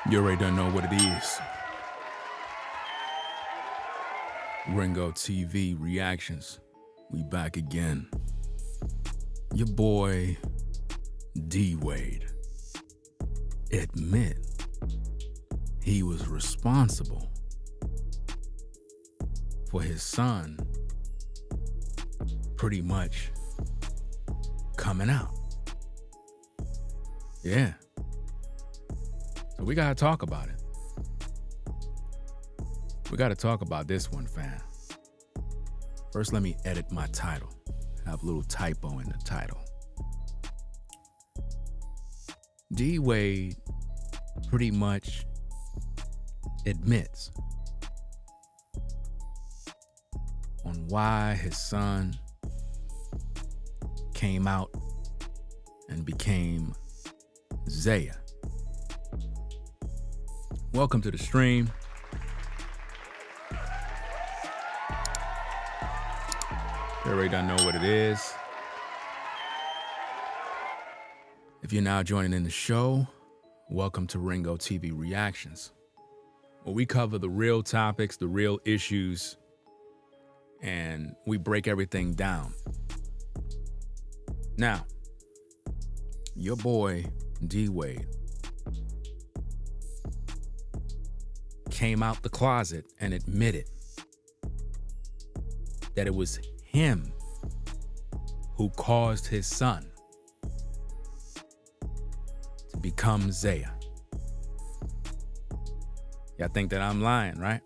You already don't know what it is. Ringo TV reactions. We back again. Your boy, D Wade, admit he was responsible for his son pretty much coming out. Yeah. So we gotta talk about it. We gotta talk about this one, fam. First, let me edit my title. I have a little typo in the title. D Wade pretty much admits on why his son came out and became Zaya. Welcome to the stream. You already don't know what it is. If you're now joining in the show, welcome to Ringo TV Reactions, where we cover the real topics, the real issues, and we break everything down. Now, your boy, D Wade, came out the closet and admitted that it was him who caused his son to become Zaya. Y'all think that I'm lying, right?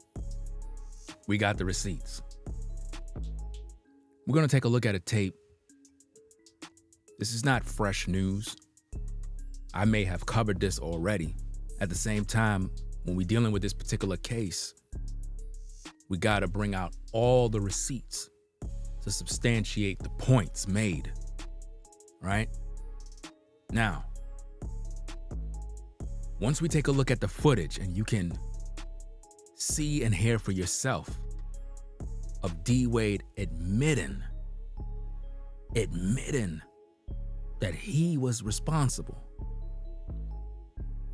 We got the receipts. We're gonna take a look at a tape. This is not fresh news. I may have covered this already. At the same time, when we're dealing with this particular case, we gotta bring out all the receipts to substantiate the points made, right? Now, once we take a look at the footage and you can see and hear for yourself of D Wade admitting that he was responsible,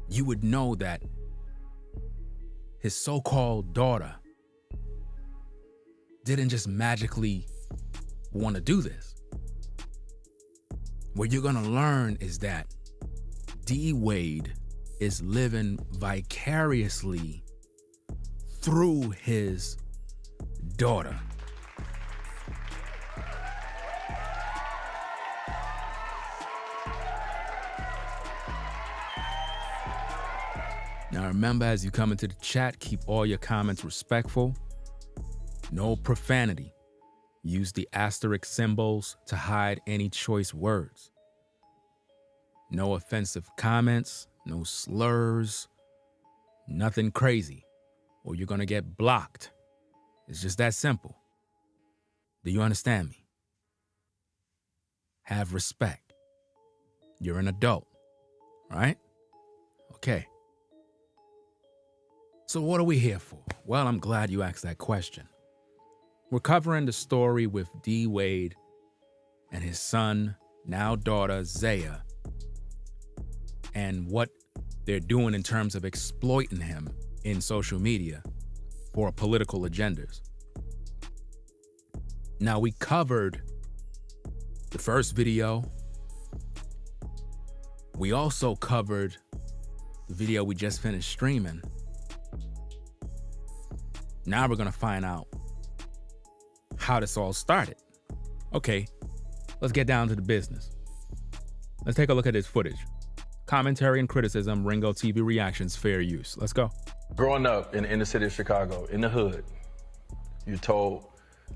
you would know that his so-called daughter didn't just magically want to do this. What you're gonna learn is that D Wade is living vicariously through his daughter. Now remember, as you come into the chat, keep all your comments respectful. No profanity. Use the asterisk symbols to hide any choice words. No offensive comments, no slurs, nothing crazy, or you're gonna get blocked. It's just that simple. Do you understand me? Have respect. You're an adult, right? Okay. So what are we here for? Well, I'm glad you asked that question. We're covering the story with D Wade and his son, now daughter, Zaya, and what they're doing in terms of exploiting him in social media for political agendas. Now, we covered the first video. We also covered the video we just finished streaming. Now we're gonna find out how this all started. Okay, let's get down to the business. Let's take a look at this footage. Commentary and criticism, Ringo TV reactions, fair use. Let's go. Growing up in the inner city of Chicago, in the hood, you're told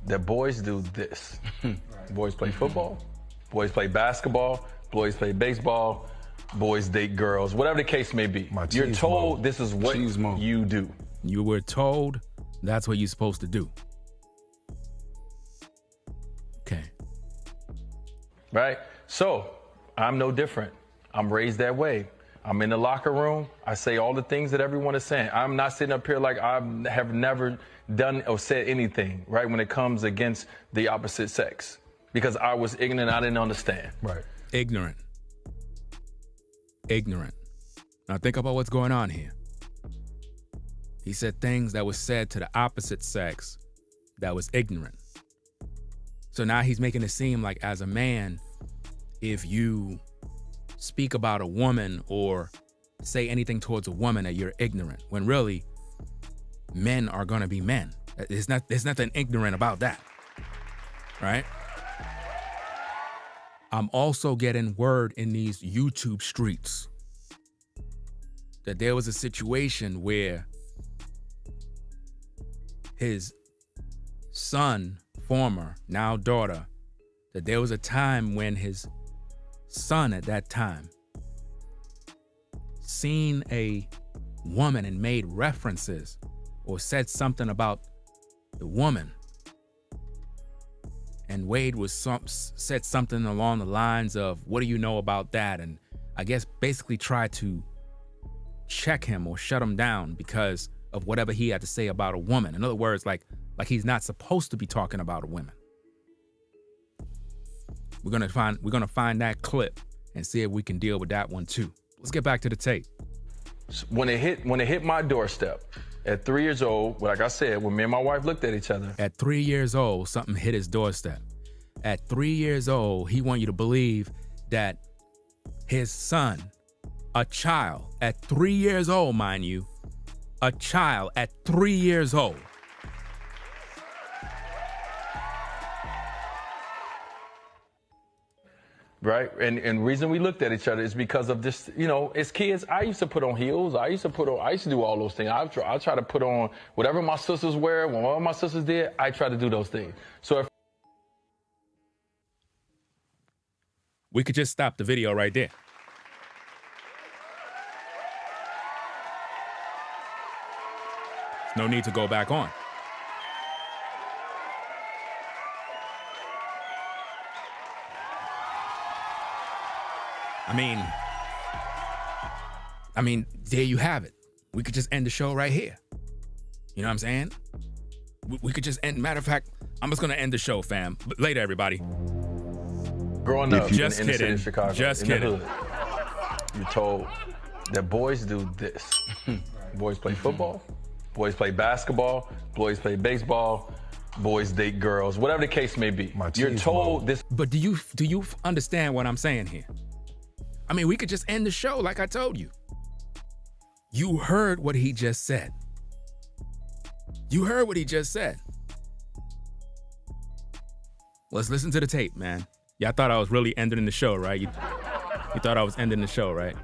that boys do this. Right. Boys play football, boys play basketball, boys play baseball, boys date girls, whatever the case may be. You're told this is what you do. You were told that's what you're supposed to do. Okay. Right? So, I'm no different. I'm raised that way. I'm in the locker room. I say all the things that everyone is saying. I'm not sitting up here like I have never done or said anything, right, when it comes against the opposite sex. Because I was ignorant, I didn't understand. Right. Ignorant. Now think about what's going on here. He said things that was said to the opposite sex that was ignorant. So now he's making it seem like as a man, if you speak about a woman or say anything towards a woman that you're ignorant, when really men are gonna be men. There's nothing ignorant about that, right? I'm also getting word in these YouTube streets that there was a situation where his son, former, now daughter, that there was a time when his son at that time seen a woman and made references or said something about the woman. And Wade said something along the lines of, what do you know about that? And I guess basically tried to check him or shut him down because of whatever he had to say about a woman. In other words, like he's not supposed to be talking about a woman. We're gonna find that clip and see if we can deal with that one too. Let's get back to the tape. When it hit my doorstep at 3 years old, like I said, when me and my wife looked at each other. At 3 years old, something hit his doorstep. At 3 years old, he want you to believe that his son, a child at 3 years old, mind you, a child at 3 years old, right? And the reason we looked at each other is because of this, you know, as kids, I used to put on heels. I used to do all those things. I try to put on whatever my sisters wear. When all my sisters did, I try to do those things. So if we could just stop the video right there. No need to go back on. I mean, there you have it. We could just end the show right here. You know what I'm saying? We could just end. Matter of fact, I'm just gonna end the show, fam. But later, everybody. Growing up in the city of Chicago, just in kidding. the hood, you're told that boys do this. Boys play football, boys play basketball, boys play baseball, boys date girls, whatever the case may be. You're told this. But do you understand what I'm saying here? I mean, we could just end the show like I told you. You heard what he just said. You heard what he just said. Let's listen to the tape, man. Y'all thought I was really ending the show, right? You thought I was ending the show, right?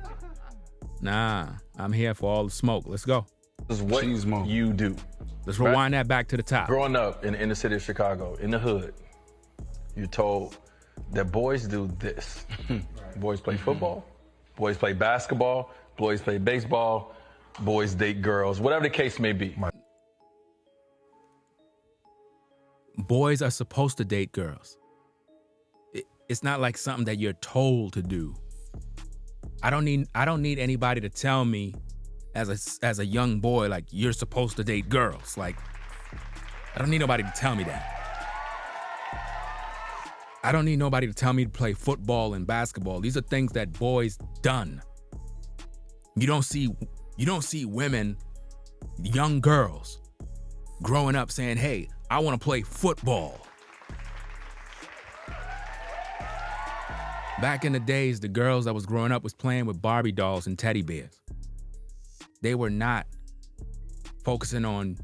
Nah, I'm here for all the smoke. Let's go. This is what you do. Let's rewind that back to the top. Growing up in the city of Chicago, in the hood, you're told that boys do this. Boys play football, boys play basketball, boys play baseball, boys date girls, whatever the case may be. Boys are supposed to date girls. It's not like something that you're told to do. I don't need anybody to tell me as a young boy, like, you're supposed to date girls. Like, I don't need nobody to tell me that. I don't need nobody to tell me to play football and basketball. These are things that boys done. You don't see women, young girls, growing up saying, hey, I want to play football. Back in the days, the girls that was growing up was playing with Barbie dolls and teddy bears. They were not focusing on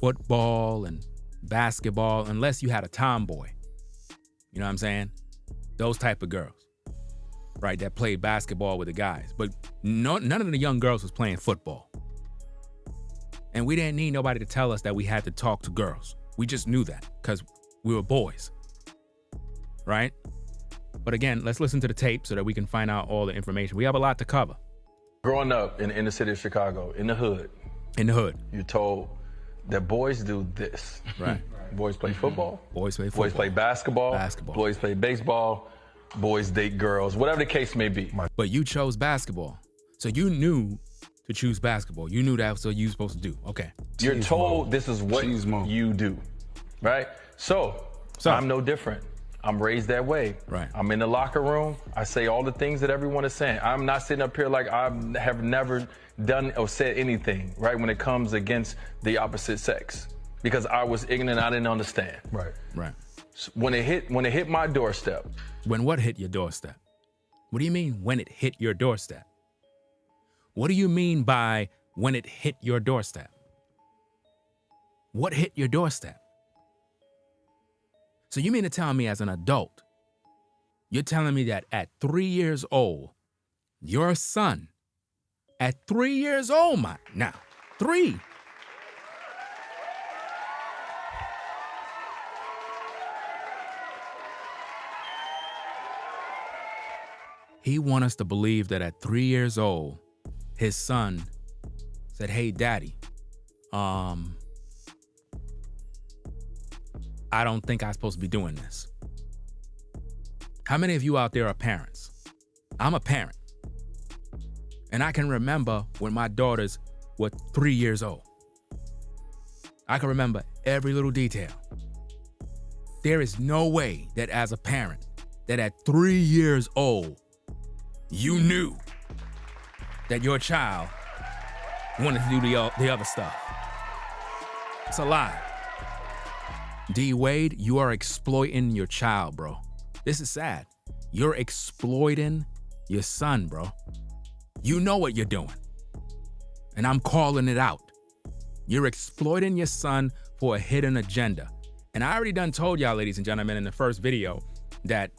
football and basketball unless you had a tomboy. You know what I'm saying? Those type of girls, right, that played basketball with the guys. But none of the young girls was playing football. And we didn't need nobody to tell us that we had to talk to girls. We just knew that because we were boys, right? But again, let's listen to the tape so that we can find out all the information. We have a lot to cover. Growing up in the city of Chicago, in the hood. In the hood. You're told that boys do this. Right. Boys play football. Boys play football. Boys play basketball. Boys play baseball. Boys date girls, whatever the case may be. But you chose basketball. So you knew to choose basketball. You knew that's what you were supposed to do. Okay. You're told this is what you do, right? So I'm no different. I'm raised that way. Right. I'm in the locker room. I say all the things that everyone is saying. I'm not sitting up here like I have never done or said anything, right, when it comes against the opposite sex, because I was ignorant. I didn't understand. Right. Right. When it hit my doorstep. When what hit your doorstep? What do you mean when it hit your doorstep? What do you mean by when it hit your doorstep? What hit your doorstep? So you mean to tell me as an adult, you're telling me that at 3 years old, your son, at 3 years old, now, 3. He wants us to believe that at 3 years old, his son said, "Hey, daddy, I don't think I'm supposed to be doing this." How many of you out there are parents? I'm a parent. And I can remember when my daughters were 3 years old. I can remember every little detail. There is no way that as a parent, that at 3 years old, you knew that your child wanted to do the other stuff. It's a lie. D. Wade, you are exploiting your child, bro. This is sad. You're exploiting your son, bro. You know what you're doing. And I'm calling it out. You're exploiting your son for a hidden agenda. And I already done told y'all, ladies and gentlemen, in the first video that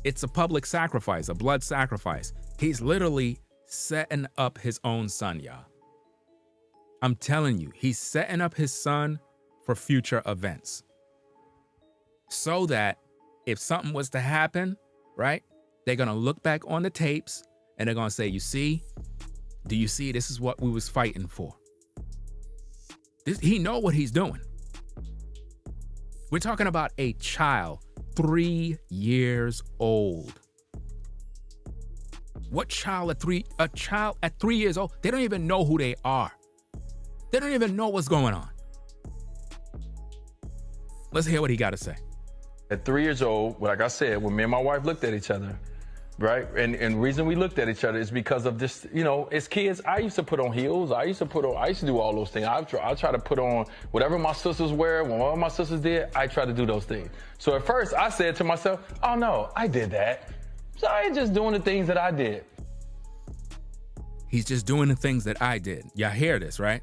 it's a public sacrifice, a blood sacrifice. He's literally setting up his own son, y'all. I'm telling you, he's setting up his son for future events. So that if something was to happen, right, they're going to look back on the tapes and they're going to say, "You see, do you see, this is what we was fighting for." He know what he's doing. We're talking about a child, 3 years old. What child at 3? A child at 3 years old, they don't even know who they are. They don't even know what's going on. Let's hear what he got to say. At 3 years old, like I said, when me and my wife looked at each other, right? And the reason we looked at each other is because of this, as kids, I used to put on heels. I used to do all those things. I try to put on whatever my sisters wear. When one of my sisters did, I try to do those things. So at first I said to myself, "Oh no, I did that. So I ain't just doing the things that I did." He's just doing the things that I did. Y'all hear this, right?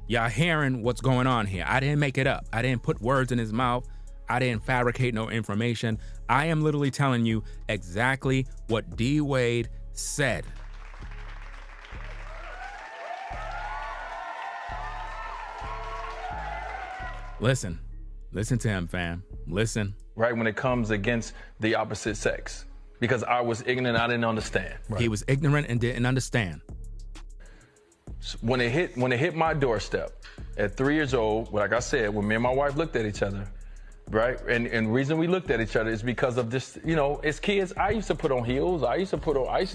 Y'all hearing what's going on here. I didn't make it up. I didn't put words in his mouth. I didn't fabricate no information. I am literally telling you exactly what D. Wade said. Listen to him, fam. Listen. Right, when it comes against the opposite sex, because I was ignorant, I didn't understand. Right. He was ignorant and didn't understand. When it hit my doorstep at 3 years old, like I said, when me and my wife looked at each other, right? And the reason we looked at each other is because of this, as kids, I used to put on heels. I used to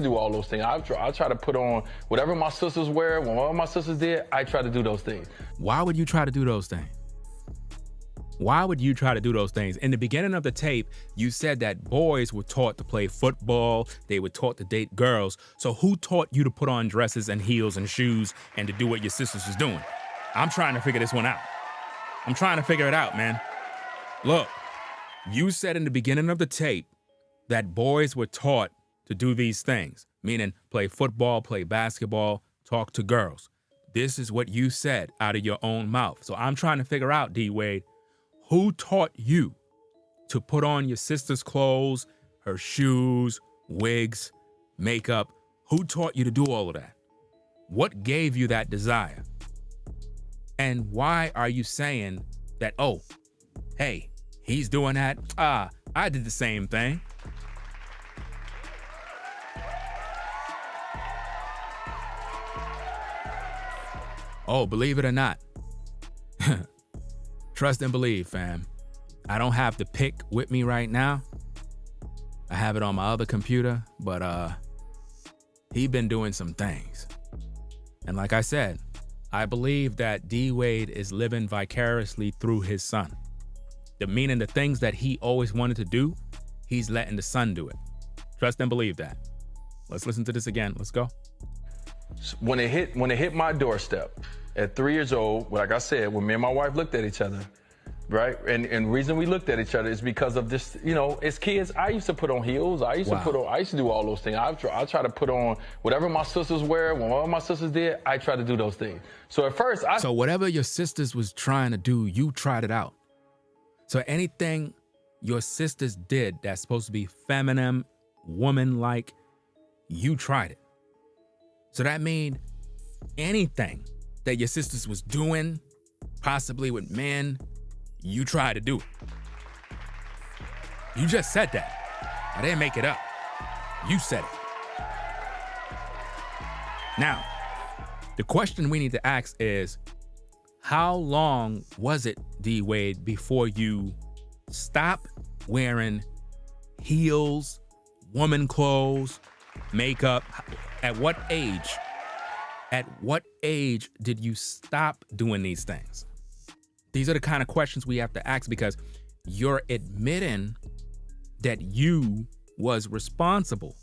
do all those things. I try to put on whatever my sisters wear. When one of my sisters did, I try to do those things. Why would you try to do those things? Why would you try to do those things? In the beginning of the tape, you said that boys were taught to play football. They were taught to date girls. So who taught you to put on dresses and heels and shoes and to do what your sisters was doing? I'm trying to figure this one out. I'm trying to figure it out, man. Look, you said in the beginning of the tape that boys were taught to do these things, meaning play football, play basketball, talk to girls. This is what you said out of your own mouth. So I'm trying to figure out, D. Wade, who taught you to put on your sister's clothes, her shoes, wigs, makeup? Who taught you to do all of that? What gave you that desire? And why are you saying that, oh, hey, he's doing that? I did the same thing. Oh, believe it or not. Trust and believe, fam. I don't have the pic with me right now. I have it on my other computer, but he been doing some things. And like I said, I believe that D. Wade is living vicariously through his son. Meaning the things that he always wanted to do, he's letting the son do it. Trust and believe that. Let's listen to this again. Let's go. When it hit my doorstep at 3 years old, like I said, when me and my wife looked at each other, right? And the reason we looked at each other is because of this, you know, as kids, I used to put on heels. I used to do all those things. I try to put on whatever my sisters wear. When all my sisters did, I try to do those things. So at first, So whatever your sisters was trying to do, you tried it out. So anything your sisters did that's supposed to be feminine, woman-like, you tried it. So that means anything that your sisters was doing, possibly with men, you tried to do it. You just said that. I didn't make it up. You said it. Now, the question we need to ask is, how long was it, D. Wade, before you stopped wearing heels, woman clothes, makeup? At what age? At what age did you stop doing these things? These are the kind of questions we have to ask, because you're admitting that you was responsible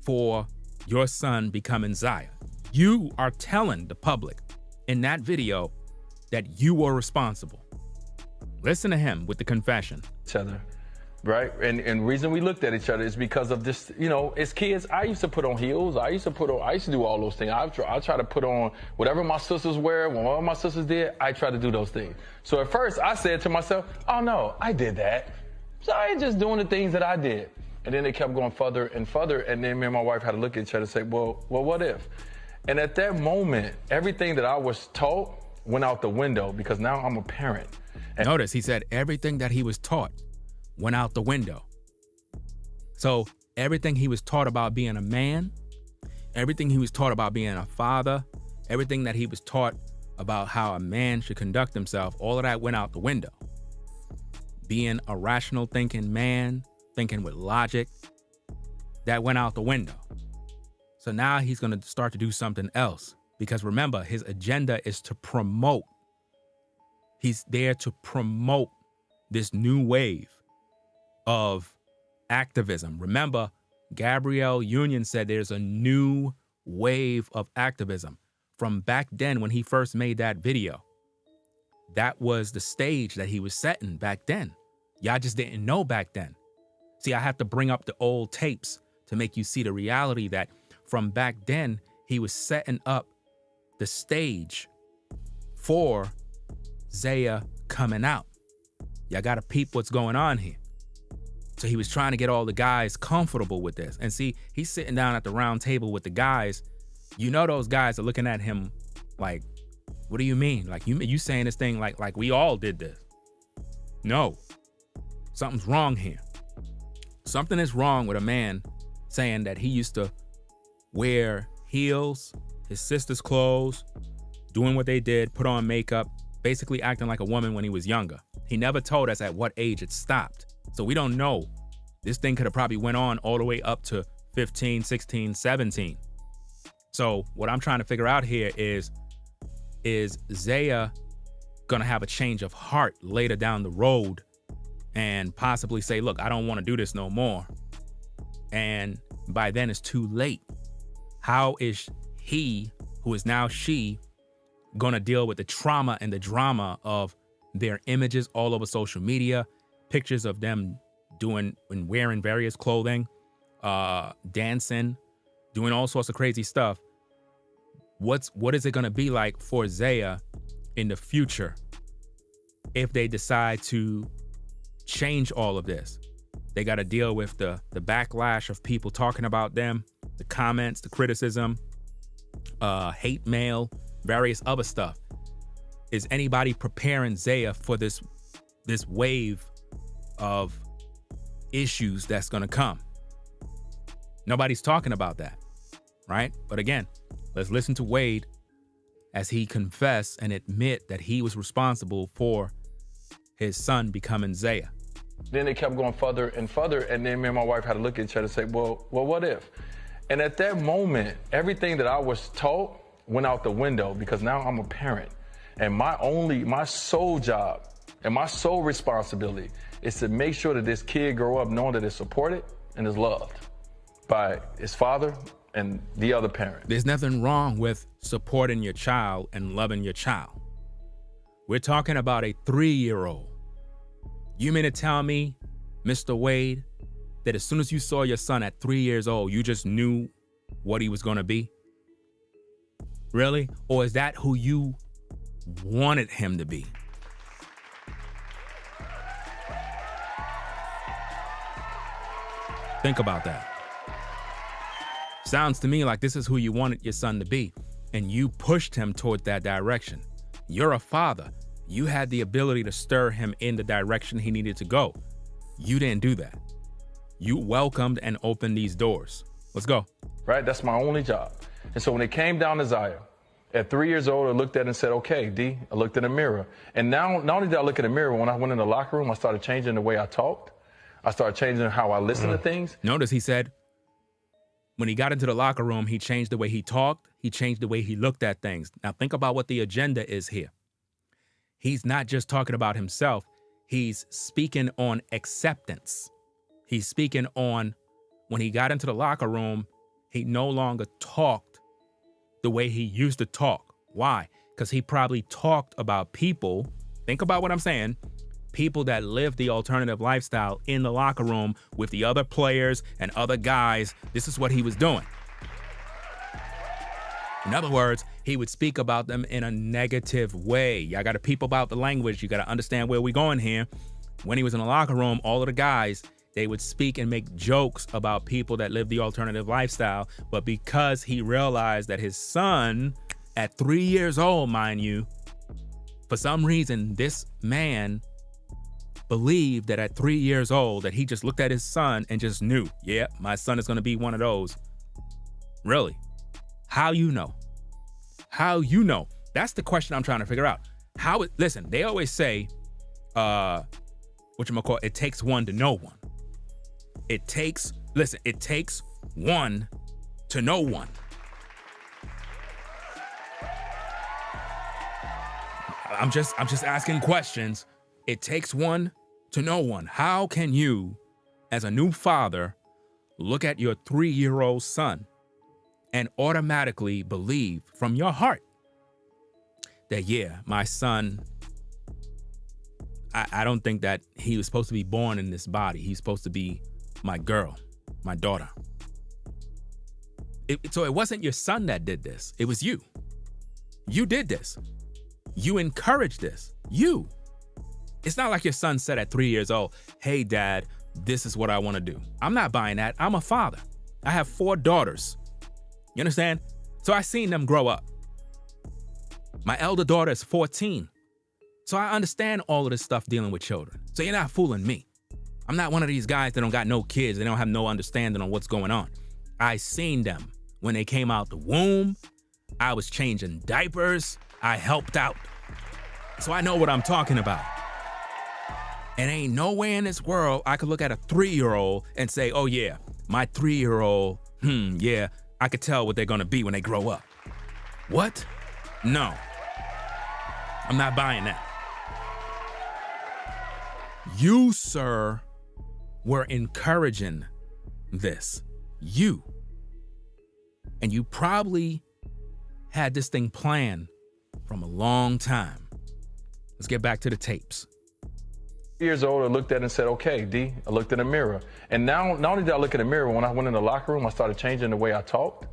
for your son becoming Zaya. You are telling the public in that video that you were responsible. Listen to him with the confession. Each other, right? And the reason we looked at each other is because of this, you know, as kids, I used to put on heels. I used to do all those things. I try to put on whatever my sisters wear. When all my sisters did, I try to do those things. So at first I said to myself, oh no, I did that. So I ain't just doing the things that I did. And then it kept going further and further. And then me and my wife had to look at each other and say, well, what if? And at that moment, everything that I was taught went out the window, because now I'm a parent. And notice he said everything that he was taught went out the window. So everything he was taught about being a man, everything he was taught about being a father, everything that he was taught about how a man should conduct himself, all of that went out the window. Being a rational thinking man, thinking with logic, that went out the window. So now he's going to start to do something else, because remember, his agenda is to promote. He's there to promote this new wave of activism. Remember, Gabrielle Union said there's a new wave of activism. From back then when he first made that video, that was the stage that he was setting back then. Y'all just didn't know back then. See, I have to bring up the old tapes to make you see the reality that from back then, he was setting up the stage for Zaya coming out. Y'all got to peep what's going on here. So he was trying to get all the guys comfortable with this. And see, he's sitting down at the round table with the guys. You know, those guys are looking at him like, what do you mean? Like, you saying this thing like we all did this. No, something's wrong here. Something is wrong with a man saying that he used to wear heels, his sister's clothes, doing what they did, put on makeup, basically acting like a woman when he was younger. He never told us at what age it stopped. So we don't know. This thing could have probably went on all the way up to 15, 16, 17. So what I'm trying to figure out here is Zaya gonna have a change of heart later down the road and possibly say, look, I don't want to do this no more. And by then it's too late. How is he, who is now she, gonna deal with the trauma and the drama of their images all over social media, pictures of them doing and wearing various clothing, dancing, doing all sorts of crazy stuff? What is it gonna be like for Zaya in the future if they decide to change all of this? They got to deal with the backlash of people talking about them, the comments, the criticism, hate mail, various other stuff. Is anybody preparing Zaya for this wave of issues that's going to come? Nobody's talking about that, right? But again, let's listen to Wade as he confess and admit that he was responsible for his son becoming Zaya. Then it kept going further and further, and then me and my wife had to look at each other and say, well, what if? And at that moment, everything that I was taught went out the window, because now I'm a parent. And my sole job And my sole responsibility is to make sure that this kid grow up knowing that it's supported and is loved by his father and the other parent. There's nothing wrong with supporting your child and loving your child. We're talking about a 3-year-old. You mean to tell me, Mr. Wade, that as soon as you saw your son at 3 years old, you just knew what he was going to be? Really? Or is that who you wanted him to be? Think about that. Sounds to me like this is who you wanted your son to be, and you pushed him toward that direction. You're a father. You had the ability to stir him in the direction he needed to go. You didn't do that. You welcomed and opened these doors. Let's go. Right? That's my only job. And so when it came down to Zaya, at 3 years old, I looked at it and said, okay, D, I looked in the mirror. And now, not only did I look in the mirror, when I went in the locker room, I started changing the way I talked. I started changing how I listened to things. Notice he said, when he got into the locker room, he changed the way he talked. He changed the way he looked at things. Now think about what the agenda is here. He's not just talking about himself. He's speaking on acceptance. He's speaking on when he got into the locker room, he no longer talked the way he used to talk. Why? Because he probably talked about people. Think about what I'm saying. People that live the alternative lifestyle in the locker room with the other players and other guys. This is what he was doing. In other words, he would speak about them in a negative way. Y'all got to peep about the language. You got to understand where we're going here. When he was in the locker room, all of the guys, they would speak and make jokes about people that live the alternative lifestyle. But because he realized that his son, at 3 years old, mind you, for some reason, this man believed that at 3 years old, that he just looked at his son and just knew, yeah, my son is going to be one of those. Really? How you know? How you know? That's the question I'm trying to figure out. Listen, they always say, it takes one to know one. It takes one to know one. I'm just asking questions. It takes one to know one. How can you, as a new father, look at your 3-year-old son and automatically believe from your heart that, yeah, my son, I don't think that he was supposed to be born in this body. He's supposed to be my girl, my daughter. So it wasn't your son that did this. It was you. You did this. You encouraged this. You. It's not like your son said at 3 years old, hey, Dad, this is what I want to do. I'm not buying that. I'm a father. I have 4 daughters. You understand? So I seen them grow up. My elder daughter is 14. So I understand all of this stuff dealing with children. So you're not fooling me. I'm not one of these guys that don't got no kids. They don't have no understanding on what's going on. I seen them when they came out the womb. I was changing diapers. I helped out. So I know what I'm talking about. And ain't no way in this world I could look at a 3-year-old and say, oh yeah, my 3-year-old, yeah, I could tell what they're gonna be when they grow up. What? No. I'm not buying that. You, sir, were encouraging this. You. And you probably had this thing planned from a long time. Let's get back to the tapes. Years old, I looked at it and said, okay, D, I looked in the mirror. And now, not only did I look in the mirror, when I went in the locker room, I started changing the way I talked.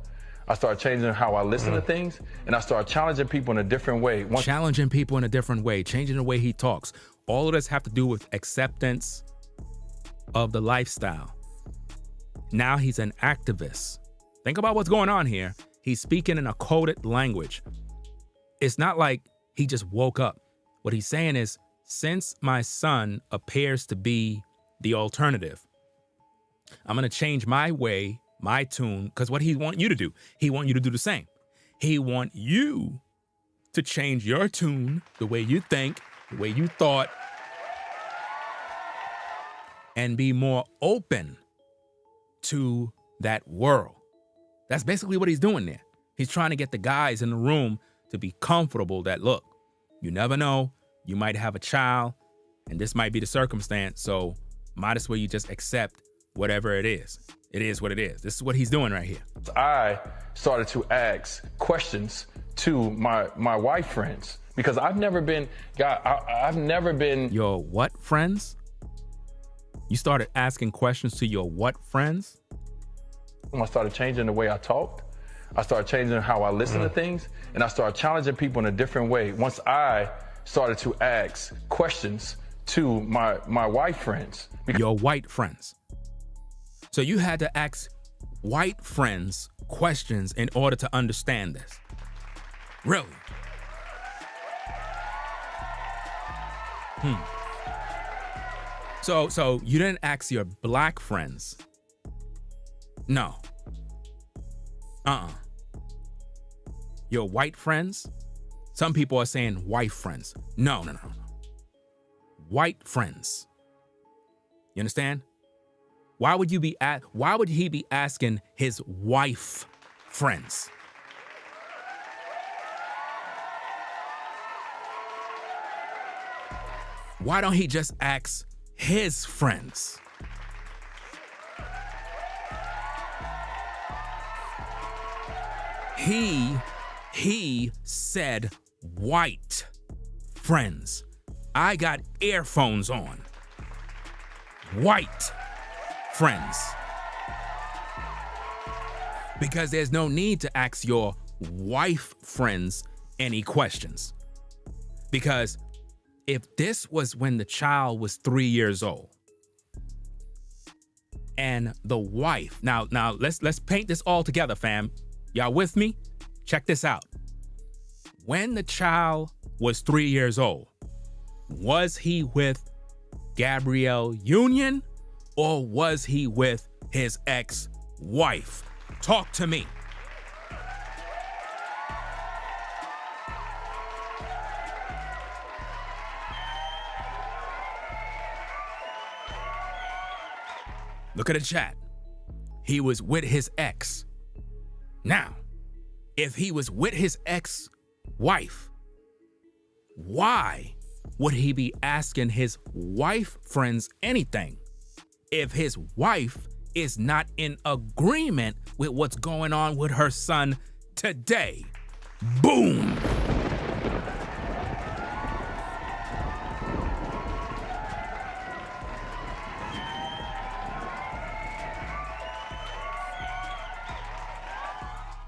I started changing how I listened to things, and I started challenging people in a different way. Challenging people in a different way, changing the way he talks. All of this have to do with acceptance of the lifestyle. Now he's an activist. Think about what's going on here. He's speaking in a coded language. It's not like he just woke up. What he's saying is, since my son appears to be the alternative, I'm going to change my way, my tune, because what he want you to do, he want you to do the same. He want you to change your tune, the way you think, the way you thought, and be more open to that world. That's basically what he's doing there. He's trying to get the guys in the room to be comfortable that, look, you never know. You might have a child And this might be the circumstance, so might as well you just accept whatever it is. It is what it is. This is what he's doing right here. I started to ask questions to my white friends because I've never been Your what friends? You started asking questions to your what friends? I started changing the way I talked. I started changing how I listen to things, and I started challenging people in a different way. Once I started to ask questions to my white friends. Your white friends. So you had to ask white friends questions in order to understand this. Really? So you didn't ask your black friends? No. Your white friends? Some people are saying white friends. No. White friends. You understand? Why would he be asking his wife friends? Why don't he just ask his friends? He said white friends. I got earphones on. White friends. Because there's no need to ask your wife friends any questions. Because if this was when the child was 3 years old, and the wife, now let's paint this all together, fam. Y'all with me? Check this out. When the child was 3 years old, was he with Gabrielle Union or was he with his ex-wife? Talk to me. Look at the chat. He was with his ex. Now, if he was with his ex-wife, why would he be asking his wife friends anything if his wife is not in agreement with what's going on with her son today? Boom!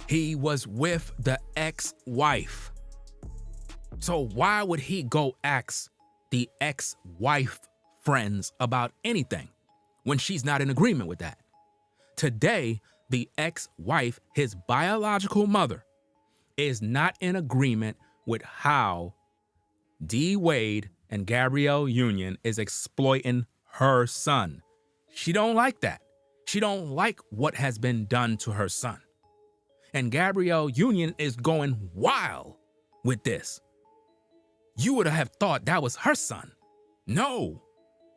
He was with the ex-wife. So why would he go ask the ex-wife friends about anything when she's not in agreement with that? Today, the ex-wife, his biological mother, is not in agreement with how D. Wade and Gabrielle Union is exploiting her son. She don't like that. She don't like what has been done to her son. And Gabrielle Union is going wild with this. You would have thought that was her son. No,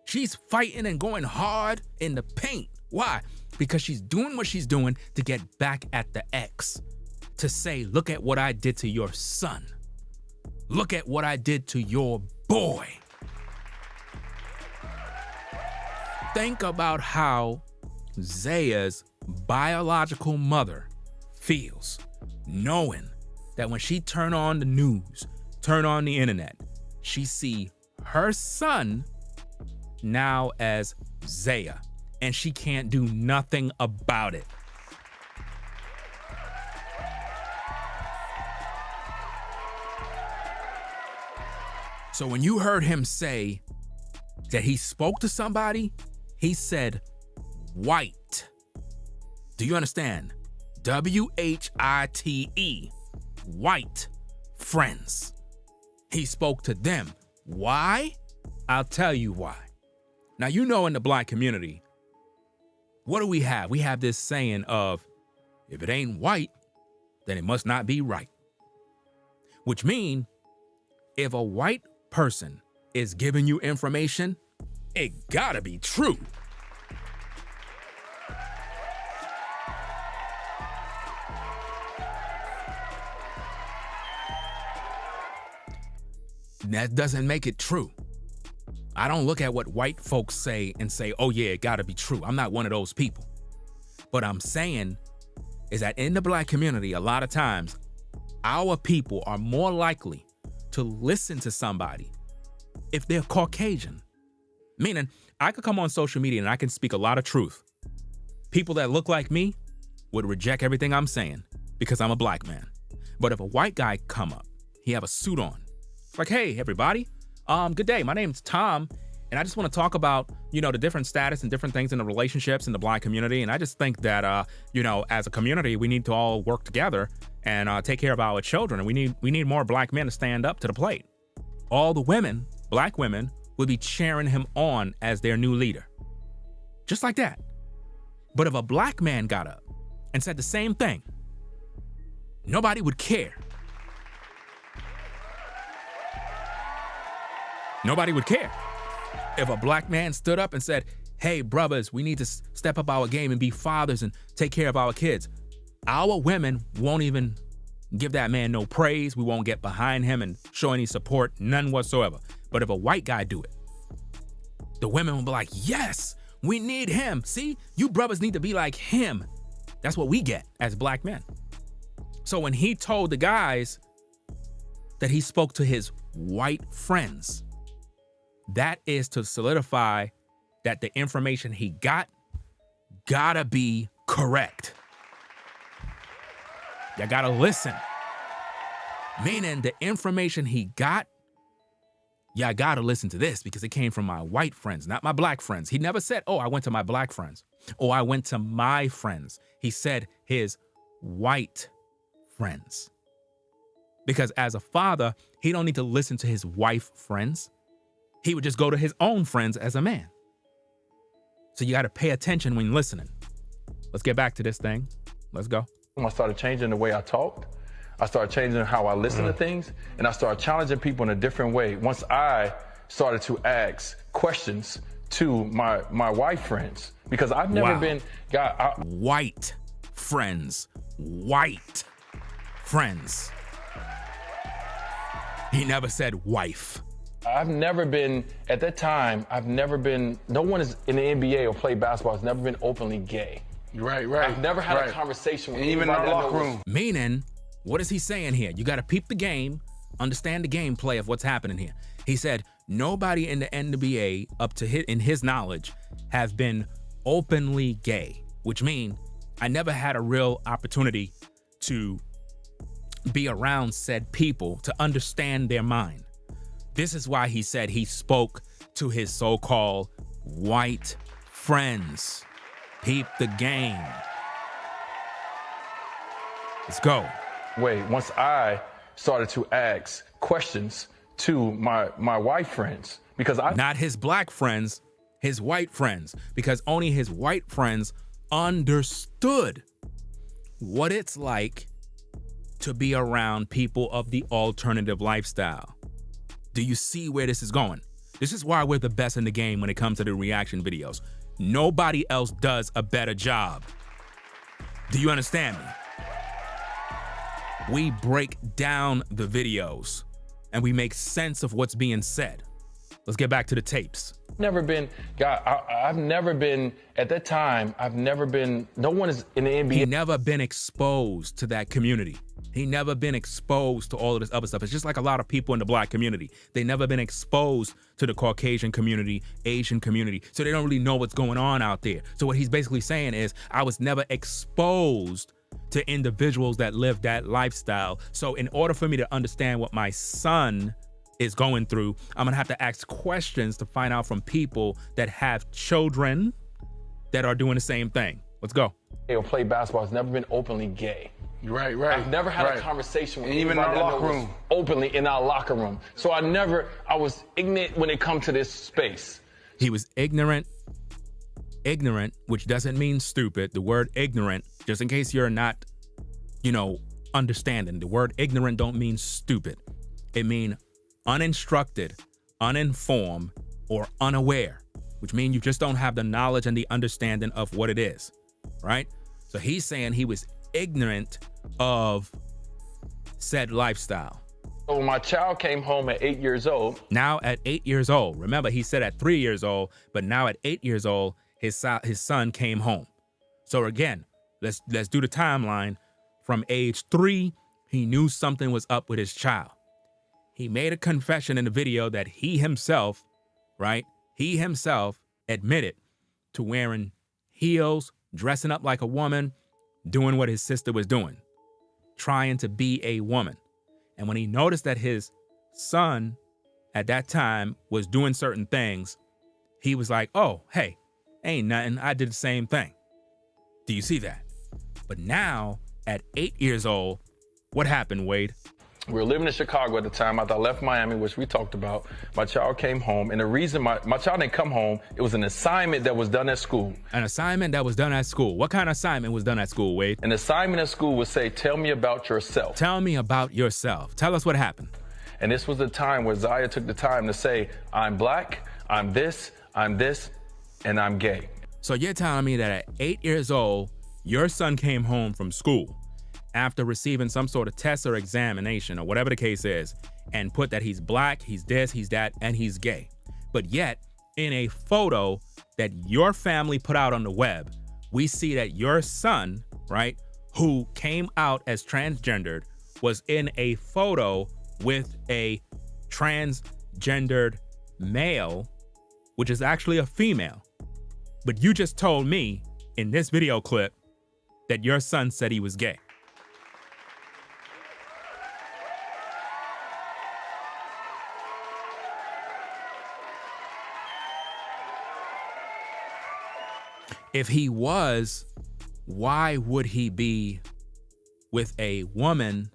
she's fighting and going hard in the paint. Why? Because she's doing what she's doing to get back at the ex. To say, look at what I did to your son. Look at what I did to your boy. Think about how Zaya's biological mother feels, knowing that when she turn on the news, turn on the internet, she see her son now as Zaya, and she can't do nothing about it. So when you heard him say that he spoke to somebody, he said white. Do you understand? W-H-I-T-E, white friends. He spoke to them. Why? I'll tell you why. Now, you know, in the black community, what do we have? We have this saying of, if it ain't white, then it must not be right. Which means, if a white person is giving you information, it gotta be true. That doesn't make it true. I don't look at what white folks say and say, oh yeah, it gotta be true. I'm not one of those people. What I'm saying is that in the black community, a lot of times, our people are more likely to listen to somebody if they're Caucasian. Meaning, I could come on social media and I can speak a lot of truth. People that look like me would reject everything I'm saying because I'm a black man. But if a white guy come up, he have a suit on. It's like, hey, everybody, good day. My name's Tom, and I just want to talk about, the different status and different things in the relationships in the black community. And I just think that, as a community, we need to all work together and take care of our children. And we need more black men to stand up to the plate. All the women, black women, would be cheering him on as their new leader. Just like that. But if a black man got up and said the same thing, nobody would care. Nobody would care. If a black man stood up and said, hey, brothers, we need to step up our game and be fathers and take care of our kids, our women won't even give that man no praise. We won't get behind him and show any support, none whatsoever. But if a white guy do it, the women will be like, yes, we need him. See, you brothers need to be like him. That's what we get as black men. So when he told the guys that he spoke to his white friends, that is to solidify that the information he gotta be correct. You gotta listen. Meaning the information he got, I gotta listen to this because it came from my white friends, not my black friends. He never said, oh, I went to my black friends, or I went to my friends. He said his white friends. Because as a father, he don't need to listen to his wife friends. He would just go to his own friends as a man. So you gotta pay attention when listening. Let's get back to this thing. Let's go. I started changing the way I talked. I started changing how I listen to things, and I started challenging people in a different way. Once I started to ask questions to my white friends, because I've never been white friends. White friends. He never said wife. I've never been, at that time, no one is in the NBA or play basketball has never been openly gay. Right. I've never had a conversation with even in the locker room. Meaning, what is he saying here? You got to peep the game, understand the gameplay of what's happening here. He said, nobody in the NBA, up to in his knowledge, have been openly gay, which means I never had a real opportunity to be around said people to understand their mind. This is why he said he spoke to his so-called white friends. Peep the game. Let's go. Once I started to ask questions to my white friends, because not his black friends, his white friends, because only his white friends understood what it's like to be around people of the alternative lifestyle. Do you see where this is going? This is why we're the best in the game when it comes to the reaction videos. Nobody else does a better job. Do you understand me? We break down the videos and we make sense of what's being said. Let's get back to the tapes. I've never been, at that time, no one is in the NBA. He never been exposed to that community. He never been exposed to all of this other stuff. It's just like a lot of people in the black community. They never been exposed to the Caucasian community, Asian community. So they don't really know what's going on out there. So what he's basically saying is, I was never exposed to individuals that live that lifestyle. So in order for me to understand what my son is going through, I'm gonna have to ask questions to find out from people that have children that are doing the same thing. Let's go. Or play basketball has never been openly gay. Right. I've never had a conversation with even in the locker room. Openly in our locker room. So I was ignorant when it comes to this space. He was ignorant, which doesn't mean stupid. The word ignorant, just in case you're not, understanding, the word ignorant don't mean stupid. It means uninstructed, uninformed, or unaware, which means you just don't have the knowledge and the understanding of what it is, right? So he's saying he was ignorant of said lifestyle. So when my child came home at 8 years old. Now at 8 years old, remember he said at 3 years old, but now at 8 years old, his son came home. So again, let's do the timeline. From age 3, he knew something was up with his child. He made a confession in the video that he himself, right? He himself admitted to wearing heels, dressing up like a woman, doing what his sister was doing, trying to be a woman. And when he noticed that his son at that time was doing certain things, he was like, oh, hey, ain't nothing. I did the same thing. Do you see that? But now at 8 years old, what happened, Wade? We were living in Chicago at the time. After I left Miami, which we talked about, my child came home. And the reason my child didn't come home, it was an assignment that was done at school. An assignment that was done at school. What kind of assignment was done at school, Wade? An assignment at school would say, tell me about yourself. Tell me about yourself. Tell us what happened. And this was the time where Zaya took the time to say, I'm black, I'm this, and I'm gay. So you're telling me that at 8 years old, your son came home from school after receiving some sort of test or examination or whatever the case is, and put that he's black, he's this, he's that, and he's gay. But yet, in a photo that your family put out on the web, we see that your son, right, who came out as transgendered, was in a photo with a transgendered male, which is actually a female. But you just told me in this video clip that your son said he was gay. If he was, why would he be with a woman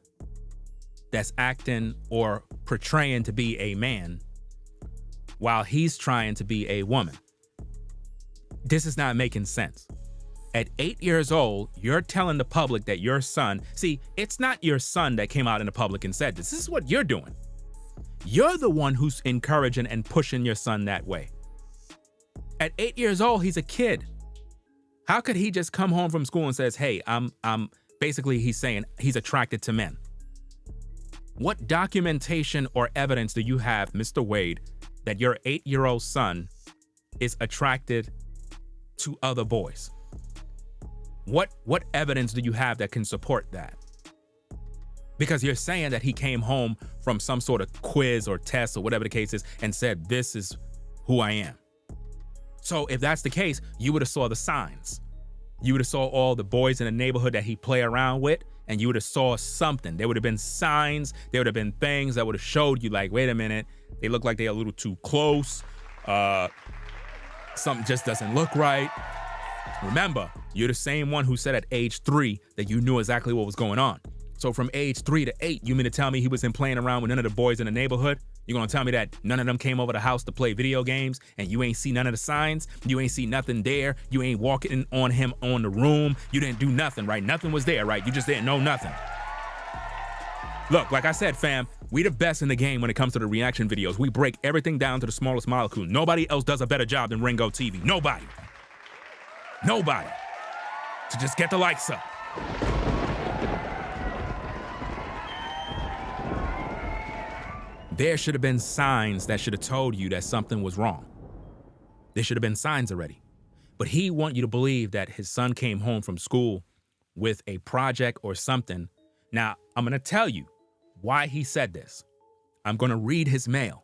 that's acting or portraying to be a man while he's trying to be a woman? This is not making sense. At 8 years old, you're telling the public that your son, see, it's not your son that came out in the public and said this. This is what you're doing. You're the one who's encouraging and pushing your son that way. At 8 years old, he's a kid. How could he just come home from school and says, hey, I'm basically he's saying he's attracted to men? What documentation or evidence do you have, Mr. Wade, that your 8-year-old son is attracted to other boys? What evidence do you have that can support that? Because you're saying that he came home from some sort of quiz or test or whatever the case is and said, this is who I am. So if that's the case, you would have saw the signs. You would have saw all the boys in the neighborhood that he play around with, and you would have saw something. There would have been signs. There would have been things that would have showed you like, wait a minute, they look like they're a little too close. Something just doesn't look right. Remember, you're the same one who said at age 3 that you knew exactly what was going on. So from age 3 to 8, you mean to tell me he wasn't playing around with none of the boys in the neighborhood? You're gonna tell me that none of them came over the house to play video games and you ain't see none of the signs? You ain't see nothing there? You ain't walking on him on the room? You didn't do nothing, right? Nothing was there, right? You just didn't know nothing. Look, like I said, fam, we the best in the game when it comes to the reaction videos. We break everything down to the smallest molecule. Nobody else does a better job than Ringo TV. Nobody. Nobody. So just get the likes up. There should have been signs that should have told you that something was wrong. There should have been signs already. But he want you to believe that his son came home from school with a project or something. Now, I'm gonna tell you why he said this. I'm gonna read his mail.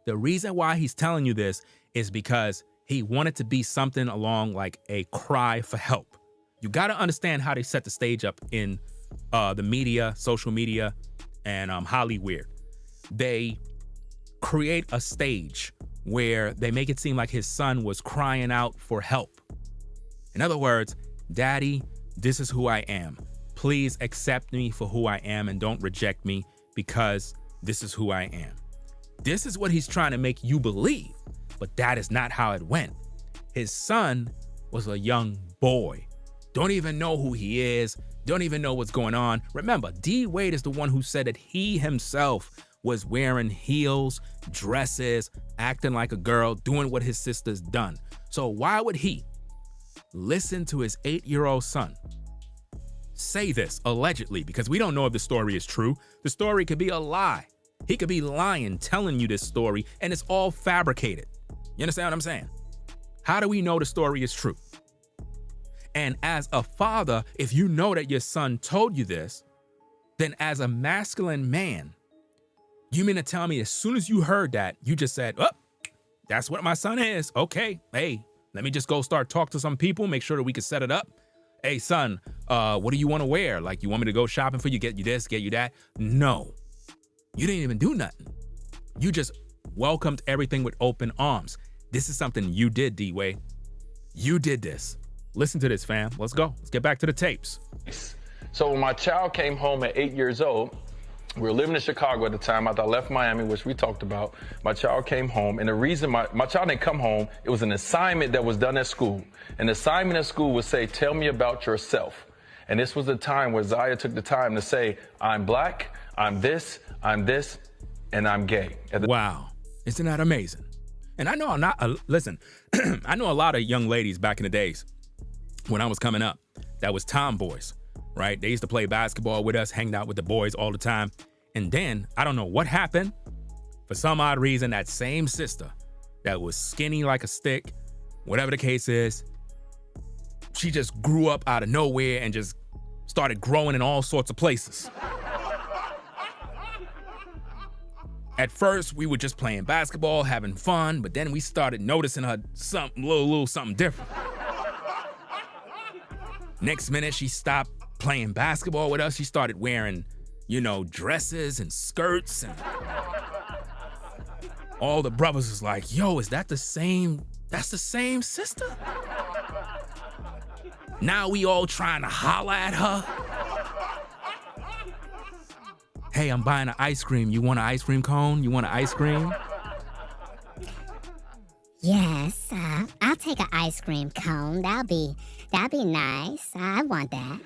The reason why he's telling you this is because he wanted to be something along like a cry for help. You gotta understand how they set the stage up in the media, social media, and Hollywood. They create a stage where they make it seem like his son was crying out for help. In other words, Daddy, this is who I am. Please accept me for who I am and don't reject me because this is who I am. This is what he's trying to make you believe, but that is not how it went. His son was a young boy. Don't even know who he is. Don't even know what's going on. Remember, D. Wade is the one who said that he himself was wearing heels, dresses, acting like a girl, doing what his sister's done. So why would he listen to his 8-year-old son say this, allegedly, because we don't know if the story is true. The story could be a lie. He could be lying, telling you this story, and it's all fabricated. You understand what I'm saying? How do we know the story is true? And as a father, if you know that your son told you this, then as a masculine man, you mean to tell me as soon as you heard that, you just said, oh, that's what my son is. Okay, hey, let me just go start talk to some people, make sure that we can set it up. Hey, son, what do you want to wear? Like, you want me to go shopping for you, get you this, get you that? No, you didn't even do nothing. You just welcomed everything with open arms. This is something you did, D-Wade. You did this. Listen to this, fam. Let's go. Let's get back to the tapes. So when my child came home at 8 years old, we were living in Chicago at the time after I left Miami, which we talked about. My child came home, and the reason my child didn't come home, it was an assignment that was done at school. An assignment at school would say, tell me about yourself. And this was the time where Zaya took the time to say, I'm black, I'm this, and I'm gay. Wow. Isn't that amazing? And I know I'm not, listen, I know a lot of young ladies back in the days when I was coming up that was tomboys. Right? They used to play basketball with us, hanged out with the boys all the time. And then, I don't know what happened. For some odd reason, that same sister that was skinny like a stick, whatever the case is, she just grew up out of nowhere and just started growing in all sorts of places. At first, we were just playing basketball, having fun, but then we started noticing her something, little something different. Next minute, she stopped playing basketball with us. She started wearing, dresses and skirts, and all the brothers was like, yo, is that the same? That's the same sister? Now we all trying to holler at her. Hey, I'm buying an ice cream. You want an ice cream cone? You want an ice cream? Yes, I'll take an ice cream cone. That'll be nice. I want that.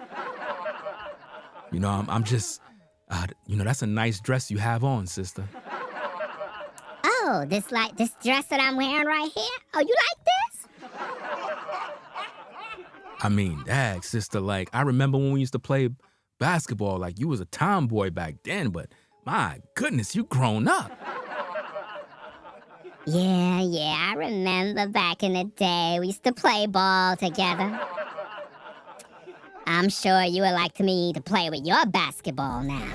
I'm just, that's a nice dress you have on, sister. Oh, this dress that I'm wearing right here? Oh, you like this? I mean, dag, sister, like, I remember when we used to play basketball, like, you was a tomboy back then, but my goodness, you grown up. Yeah, I remember back in the day, we used to play ball together. I'm sure you would like me to play with your basketball now.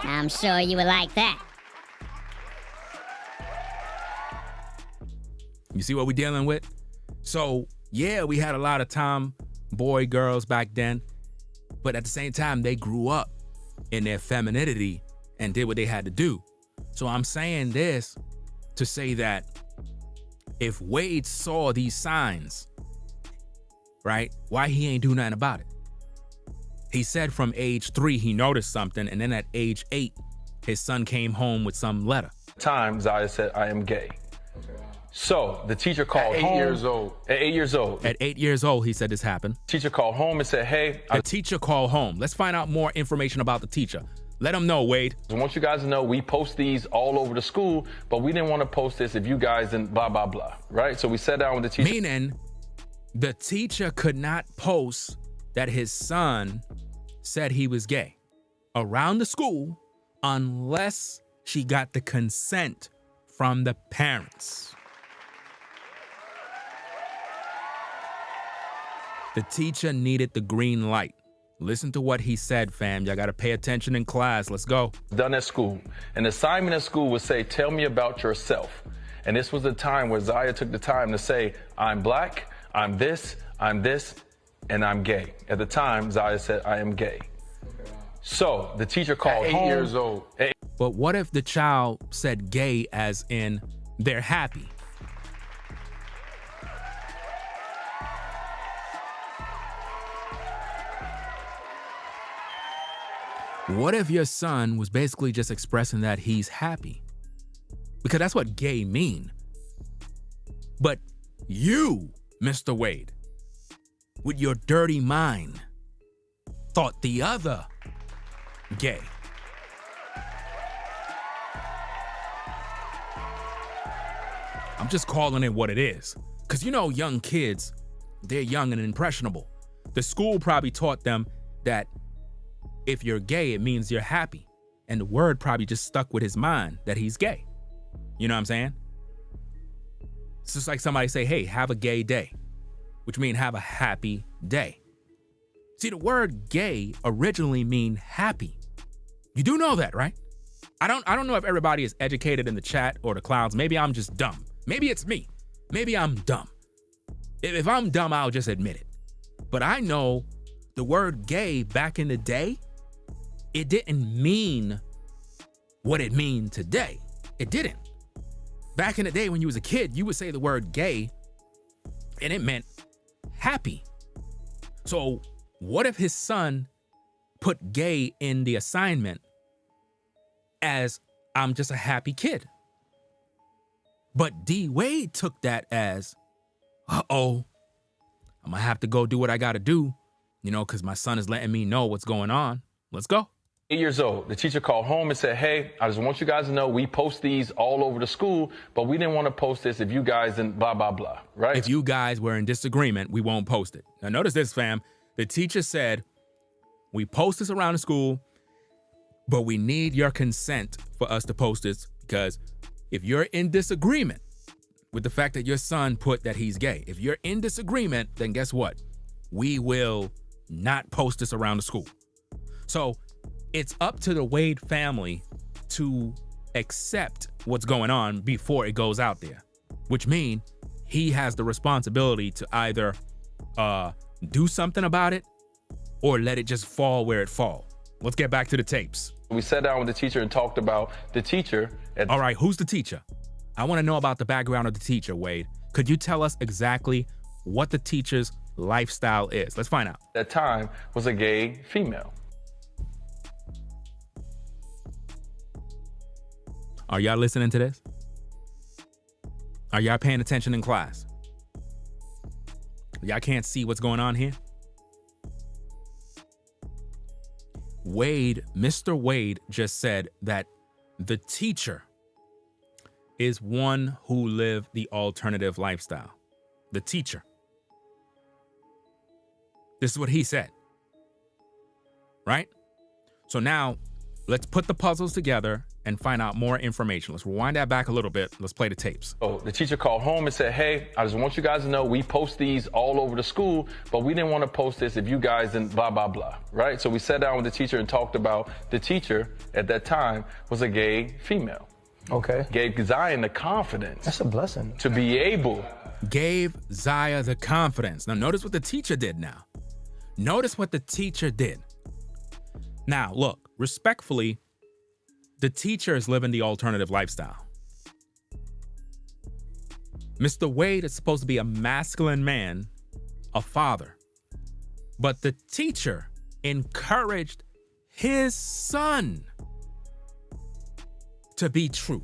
I'm sure you would like that. You see what we're dealing with? So, yeah, we had a lot of tomboy girls back then, but at the same time, they grew up in their femininity and did what they had to do. So I'm saying this to say that if Wade saw these signs, right, why he ain't do nothing about it? He said from age 3 he noticed something, and then at age 8 his son came home with some letter. Time Zaya said, I am gay. So the teacher called at home. 8 years old. At 8 years old. At 8 years old, he said this happened. Teacher called home and said, hey. The teacher called home. Let's find out more information about the teacher. Let him know, Wade. I want you guys to know we post these all over the school, but we didn't want to post this if you guys didn't blah, blah, blah, right? So we sat down with the teacher. Meaning, the teacher could not post that his son said he was gay around the school unless she got the consent from the parents. The teacher needed the green light. Listen to what he said, fam. Y'all gotta pay attention in class. Let's go. Done at school. An assignment at school would say, tell me about yourself. And this was the time where Zaya took the time to say, I'm black, I'm this, and I'm gay. At the time, Zaya said, I am gay. So the teacher called at 8 home. years old. But what if the child said gay as in they're happy? What if your son was basically just expressing that he's happy? Because that's what gay mean. But you, Mr. Wade, with your dirty mind, thought the other gay. I'm just calling it what it is. Because young kids, they're young and impressionable. The school probably taught them that if you're gay, it means you're happy. And the word probably just stuck with his mind that he's gay. You know what I'm saying? It's just like somebody say, hey, have a gay day, which means have a happy day. See, the word gay originally mean happy. You do know that, right? I don't know if everybody is educated in the chat or the clouds. Maybe I'm just dumb. Maybe it's me. Maybe I'm dumb. If I'm dumb, I'll just admit it. But I know the word gay back in the day, it didn't mean what it means today. It didn't. Back in the day when you was a kid, you would say the word gay and it meant happy. So what if his son put gay in the assignment as I'm just a happy kid? But D. Wade took that as, uh-oh, I'm gonna have to go do what I gotta do, because my son is letting me know what's going on. Let's go. 8 years old. The teacher called home and said, hey, I just want you guys to know we post these all over the school, but we didn't want to post this if you guys and blah, blah, blah, right? If you guys were in disagreement, we won't post it. Now notice this, fam. The teacher said, we post this around the school, but we need your consent for us to post this, because if you're in disagreement with the fact that your son put that he's gay, if you're in disagreement, then guess what? We will not post this around the school. So it's up to the Wade family to accept what's going on before it goes out there, which means he has the responsibility to either do something about it or let it just fall where it fall. Let's get back to the tapes. We sat down with the teacher and talked about the teacher. All right, who's the teacher? I want to know about the background of the teacher, Wade. Could you tell us exactly what the teacher's lifestyle is? Let's find out. At that time was a gay female. Are y'all listening to this? Are y'all paying attention in class? Y'all can't see what's going on here? Mr. Wade just said that the teacher is one who lived the alternative lifestyle. The teacher. This is what he said. Right? So now let's put the puzzles together and find out more information. Let's rewind that back a little bit. Let's play the tapes. Oh, the teacher called home and said, hey, I just want you guys to know we post these all over the school, but we didn't want to post this if you guys and blah, blah, blah, right? So we sat down with the teacher and talked about the teacher at that time was a gay female. Okay. Gave Zaya the confidence. That's a blessing. To be able. Gave Zaya the confidence. Now notice what the teacher did now. Notice what the teacher did. Now, look, respectfully, the teacher is living the alternative lifestyle. Mr. Wade is supposed to be a masculine man, a father. But the teacher encouraged his son to be true.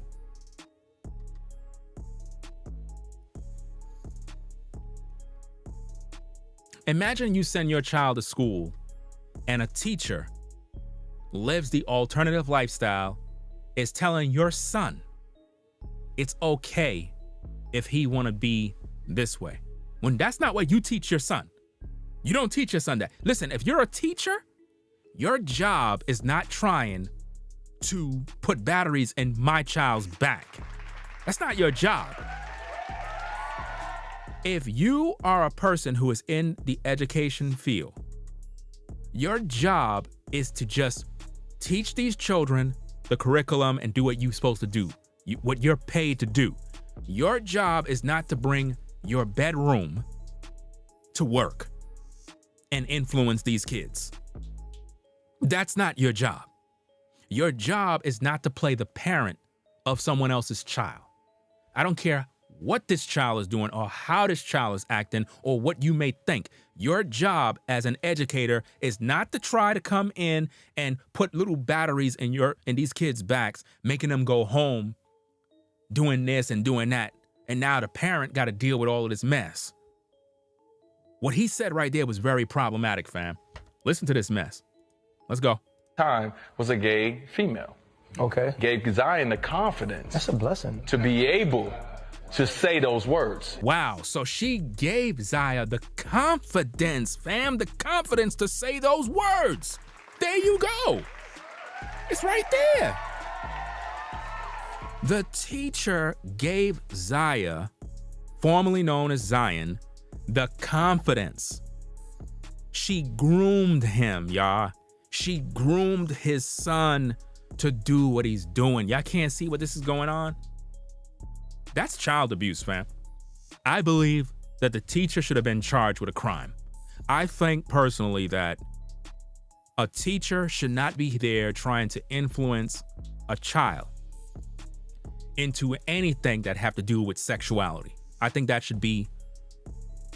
Imagine you send your child to school and a teacher lives the alternative lifestyle, is telling your son it's okay if he want to be this way. When that's not what you teach your son. You don't teach your son that. Listen, if you're a teacher, your job is not trying to put batteries in my child's back. That's not your job. If you are a person who is in the education field, your job is to just teach these children the curriculum and do what you're supposed to do, what you're paid to do. Your job is not to bring your bedroom to work and influence these kids. That's not your job. Your job is not to play the parent of someone else's child. I don't care what this child is doing or how this child is acting or what you may think. Your job as an educator is not to try to come in and put little batteries in these kids' backs, making them go home doing this and doing that. And now the parent got to deal with all of this mess. What he said right there was very problematic, fam. Listen to this mess. Let's go. Time was a gay female. Okay. Gave Zaya the confidence. That's a blessing. To be able to say those words. Wow, so she gave Zaya the confidence, fam, the confidence to say those words. There you go. It's right there. The teacher gave Zaya, formerly known as Zion, the confidence. She groomed him, y'all. She groomed his son to do what he's doing. Y'all can't see what this is going on? That's child abuse, fam. I believe that the teacher should have been charged with a crime. I think personally that a teacher should not be there trying to influence a child into anything that have to do with sexuality. I think that should be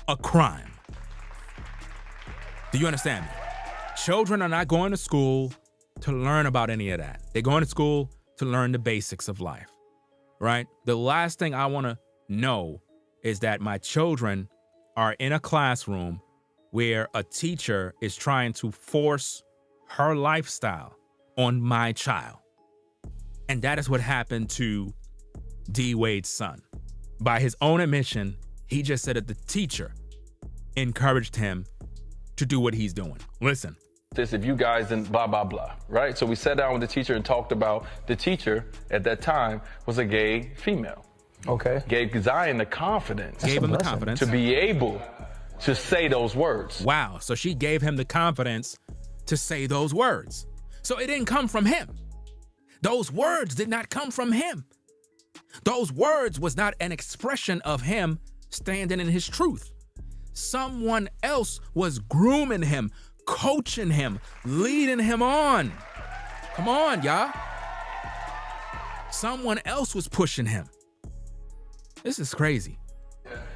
a crime. Do you understand me? Children are not going to school to learn about any of that. They're going to school to learn the basics of life, right? The last thing I want to know is that my children are in a classroom where a teacher is trying to force her lifestyle on my child. And that is what happened to D. Wade's son. By his own admission, he just said that the teacher encouraged him to do what he's doing. Listen. This, if you guys didn't blah, blah, blah, right? So we sat down with the teacher and talked about the teacher at that time was a gay female. Okay. Gave Zion the confidence. Gave him the confidence. To be able to say those words. Wow. So she gave him the confidence to say those words. So it didn't come from him. Those words did not come from him. Those words was not an expression of him standing in his truth. Someone else was grooming him, coaching him, leading him on. Come on, y'all. Someone else was pushing him. This is crazy.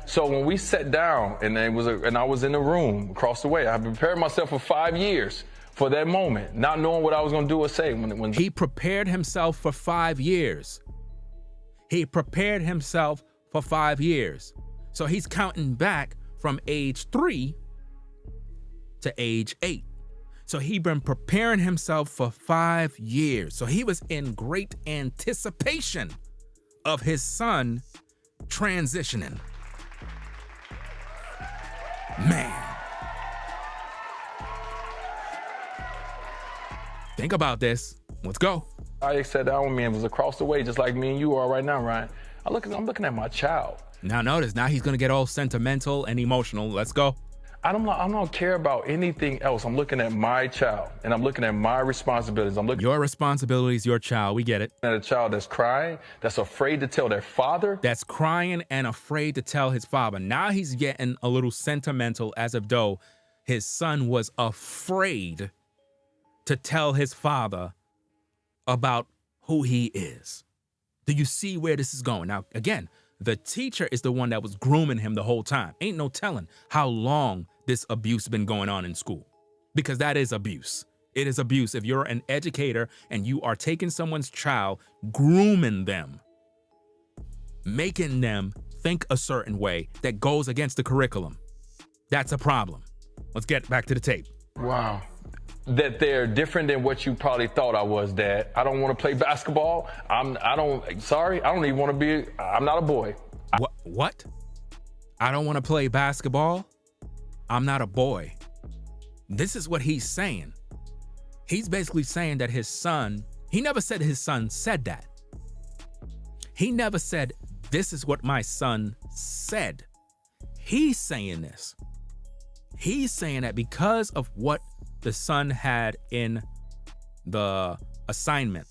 So when we sat down and I was in the room across the way, I prepared myself for 5 years for that moment, not knowing what I was going to do or say. When he prepared himself for 5 years. He prepared himself for 5 years. So he's counting back from age 3 to age 8. So he been preparing himself for 5 years. So he was in great anticipation of his son transitioning. Man. Think about this. Let's go. I sat down with me and was across the way, just like me and you are right now, Ryan. I'm looking at my child. Now notice, now he's gonna get all sentimental and emotional. Let's go. I don't care about anything else. I'm looking at my child and I'm looking at my responsibilities. Your responsibility is your child. We get it. At a child that's crying, that's afraid to tell their father. That's crying and afraid to tell his father. Now he's getting a little sentimental as if though his son was afraid to tell his father about who he is. Do you see where this is going? Now, again, the teacher is the one that was grooming him the whole time. Ain't no telling how long this abuse been going on in school, because that is abuse. It is abuse if you're an educator and you are taking someone's child, grooming them, making them think a certain way that goes against the curriculum. That's a problem. Let's get back to the tape. Wow. That they're different than what you probably thought I was, Dad. I don't want to play basketball. I don't even want to be, I'm not a boy. What? I don't want to play basketball. I'm not a boy. This is what he's saying. He's basically saying that his son, he never said his son said that. He never said, this is what my son said. He's saying this. He's saying that because of what the son had in the assignment,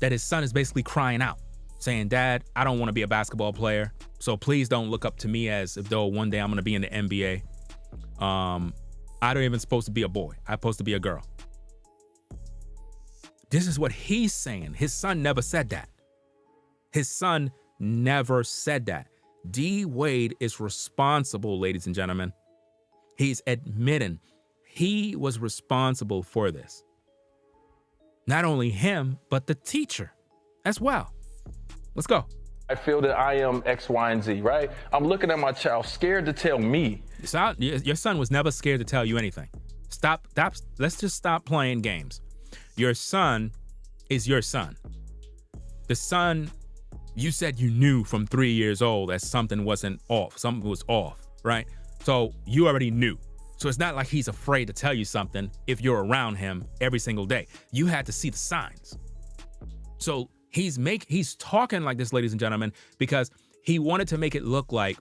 that his son is basically crying out, saying, Dad, I don't want to be a basketball player, so please don't look up to me as if though one day I'm going to be in the NBA. I don't even supposed to be a boy. I'm supposed to be a girl. This is what he's saying. His son never said that. His son never said that. D. Wade is responsible, ladies and gentlemen. He's admitting he was responsible for this. Not only him, but the teacher as well. Let's go. I feel that I am X, Y, and Z, right? I'm looking at my child, scared to tell me. Your son was never scared to tell you anything. Stop. Let's just stop playing games. Your son is your son. The son, you said you knew from 3 years old that something wasn't off. Something was off, right? So you already knew. So it's not like he's afraid to tell you something if you're around him every single day. You had to see the signs. So he's talking like this, ladies and gentlemen, because he wanted to make it look like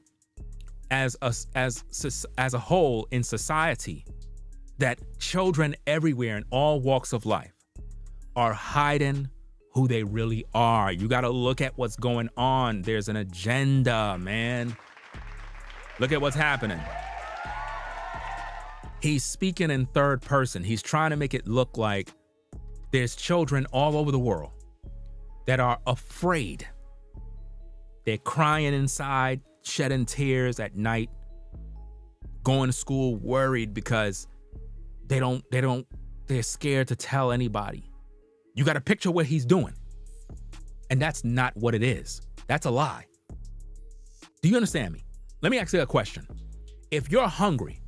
as a whole in society that children everywhere in all walks of life are hiding who they really are. You got to look at what's going on. There's an agenda, man. Look at what's happening. He's speaking in third person. He's trying to make it look like there's children all over the world that are afraid. They're crying inside, shedding tears at night, going to school worried because they're scared to tell anybody. You got to picture what he's doing. And that's not what it is. That's a lie. Do you understand me? Let me ask you a question. If you're hungry,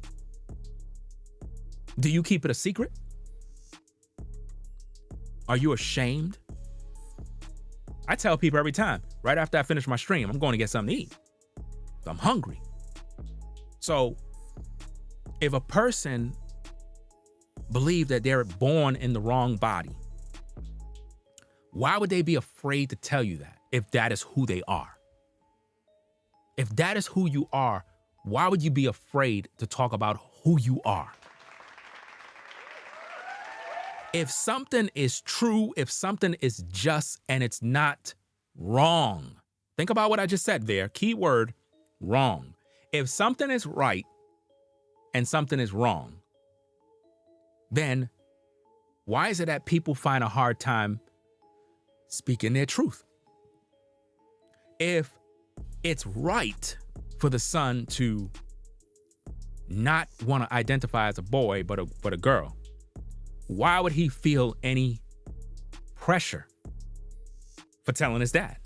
do you keep it a secret? Are you ashamed? I tell people every time, right after I finish my stream, I'm going to get something to eat. I'm hungry. So if a person believes that they're born in the wrong body, why would they be afraid to tell you that if that is who they are? If that is who you are, why would you be afraid to talk about who you are? If something is true, if something is just and it's not wrong, think about what I just said there. Keyword, wrong. If something is right and something is wrong, then why is it that people find a hard time speaking their truth? If it's right for the son to not want to identify as a boy but a girl, why would he feel any pressure for telling his dad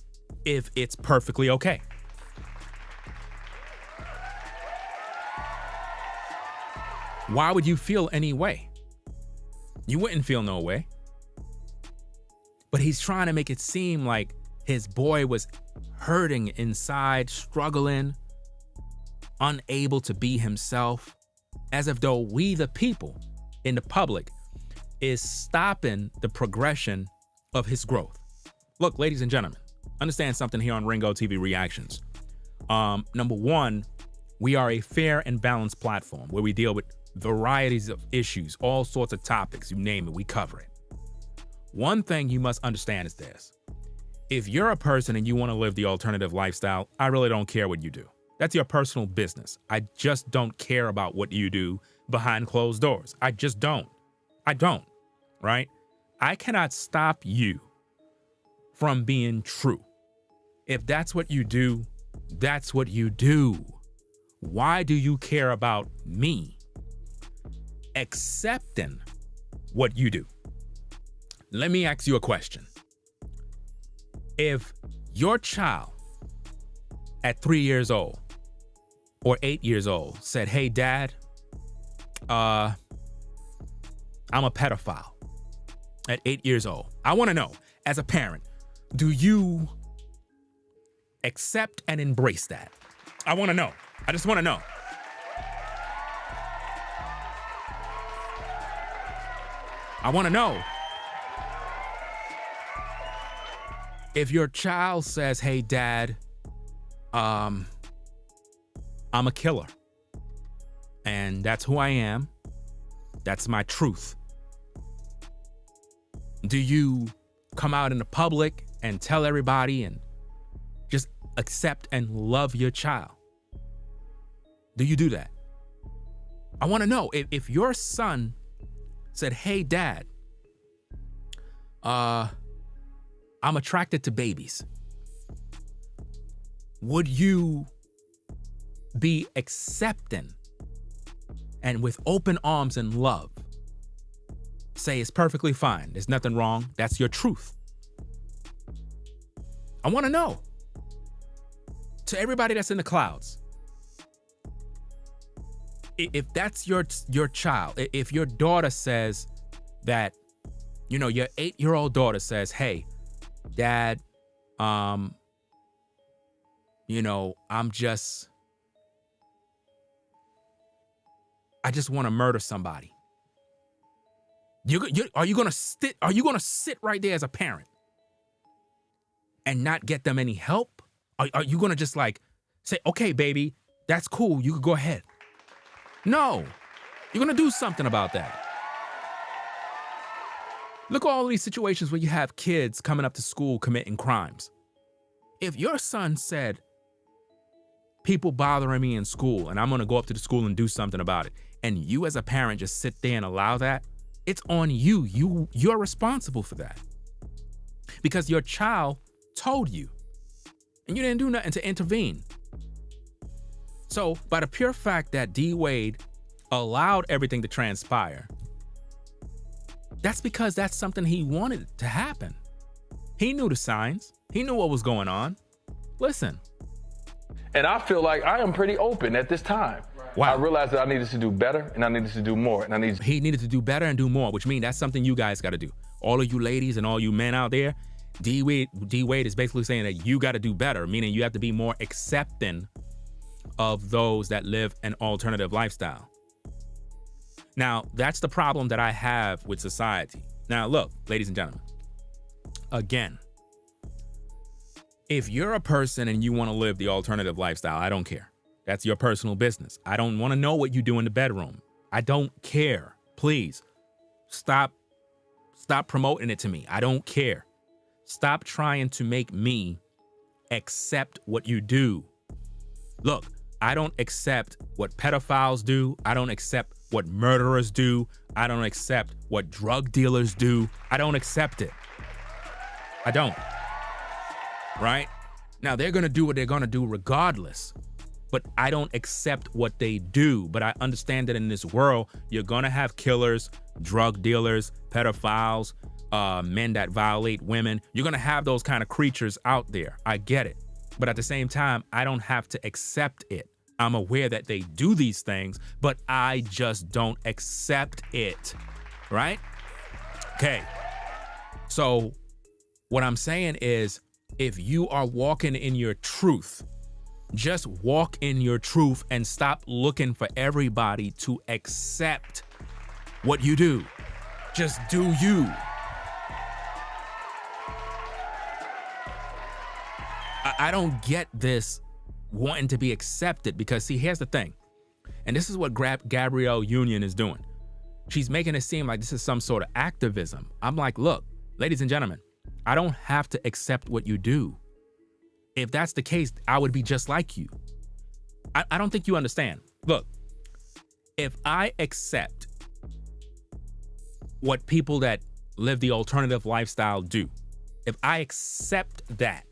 if it's perfectly okay? Why would you feel any way? You wouldn't feel no way. But he's trying to make it seem like his boy was hurting inside, struggling, unable to be himself, as if though we, the people in the public, is stopping the progression of his growth. Look, ladies and gentlemen, understand something here on Ringo TV Reactions. Number one, we are a fair and balanced platform where we deal with varieties of issues, all sorts of topics, you name it, we cover it. One thing you must understand is this. If you're a person and you want to live the alternative lifestyle, I really don't care what you do. That's your personal business. I just don't care about what you do behind closed doors. I just don't. I don't, right? I cannot stop you from being true. If that's what you do, that's what you do. Why do you care about me accepting what you do? Let me ask you a question. If your child at 3 years old or 8 years old said, "Hey, Dad, I'm a pedophile," at 8 years old, I want to know, as a parent, do you accept and embrace that? I want to know. I just want to know. I want to know. If your child says, "Hey, Dad, I'm a killer, and that's who I am. That's my truth," do you come out in the public and tell everybody and just accept and love your child? Do you do that? I want to know if your son said, "Hey, Dad, I'm attracted to babies," would you be accepting and with open arms and love say it's perfectly fine, there's nothing wrong, that's your truth? I want to know. To everybody that's in the clouds, if that's your child, if your daughter says that, your 8-year-old daughter says, "Hey, Dad, I'm just I just want to murder somebody. Are you gonna sit right there as a parent and not get them any help? Are you gonna just like say, okay, baby, that's cool, you could go ahead? No, you're gonna do something about that. Look at all these situations where you have kids coming up to school committing crimes. If your son said, people bothering me in school and I'm gonna go up to the school and do something about it, and you as a parent just sit there and allow that, it's on you. You're responsible for that. Because your child told you and you didn't do nothing to intervene. So by the pure fact that D. Wade allowed everything to transpire, that's because that's something he wanted to happen. He knew the signs. He knew what was going on. Listen. And I feel like I am pretty open at this time. Wow. I realized that I needed to do better and I needed to do more. He needed to do better and do more, which means that's something you guys got to do. All of you ladies and all you men out there, D. Wade is basically saying that you got to do better, meaning you have to be more accepting of those that live an alternative lifestyle. Now, that's the problem that I have with society. Now, look, ladies and gentlemen, again, if you're a person and you want to live the alternative lifestyle, I don't care. That's your personal business. I don't want to know what you do in the bedroom. I don't care. Please stop promoting it to me. I don't care. Stop trying to make me accept what you do. Look, I don't accept what pedophiles do. I don't accept what murderers do. I don't accept what drug dealers do. I don't accept it. I don't. Right? Now, they're going to do what they're going to do regardless. But I don't accept what they do. But I understand that in this world, you're going to have killers, drug dealers, pedophiles, men that violate women. You're going to have those kind of creatures out there. I get it. But at the same time, I don't have to accept it. I'm aware that they do these things, but I just don't accept it. Right? Okay. So what I'm saying is, if you are walking in your truth, just walk in your truth and stop looking for everybody to accept what you do. Just do you. I don't get this wanting to be accepted because, see, here's the thing. And this is what Gabrielle Union is doing. She's making it seem like this is some sort of activism. I'm like, look, ladies and gentlemen, I don't have to accept what you do. If that's the case, I would be just like you. I don't think you understand. Look, if I accept what people that live the alternative lifestyle do, if I accept that,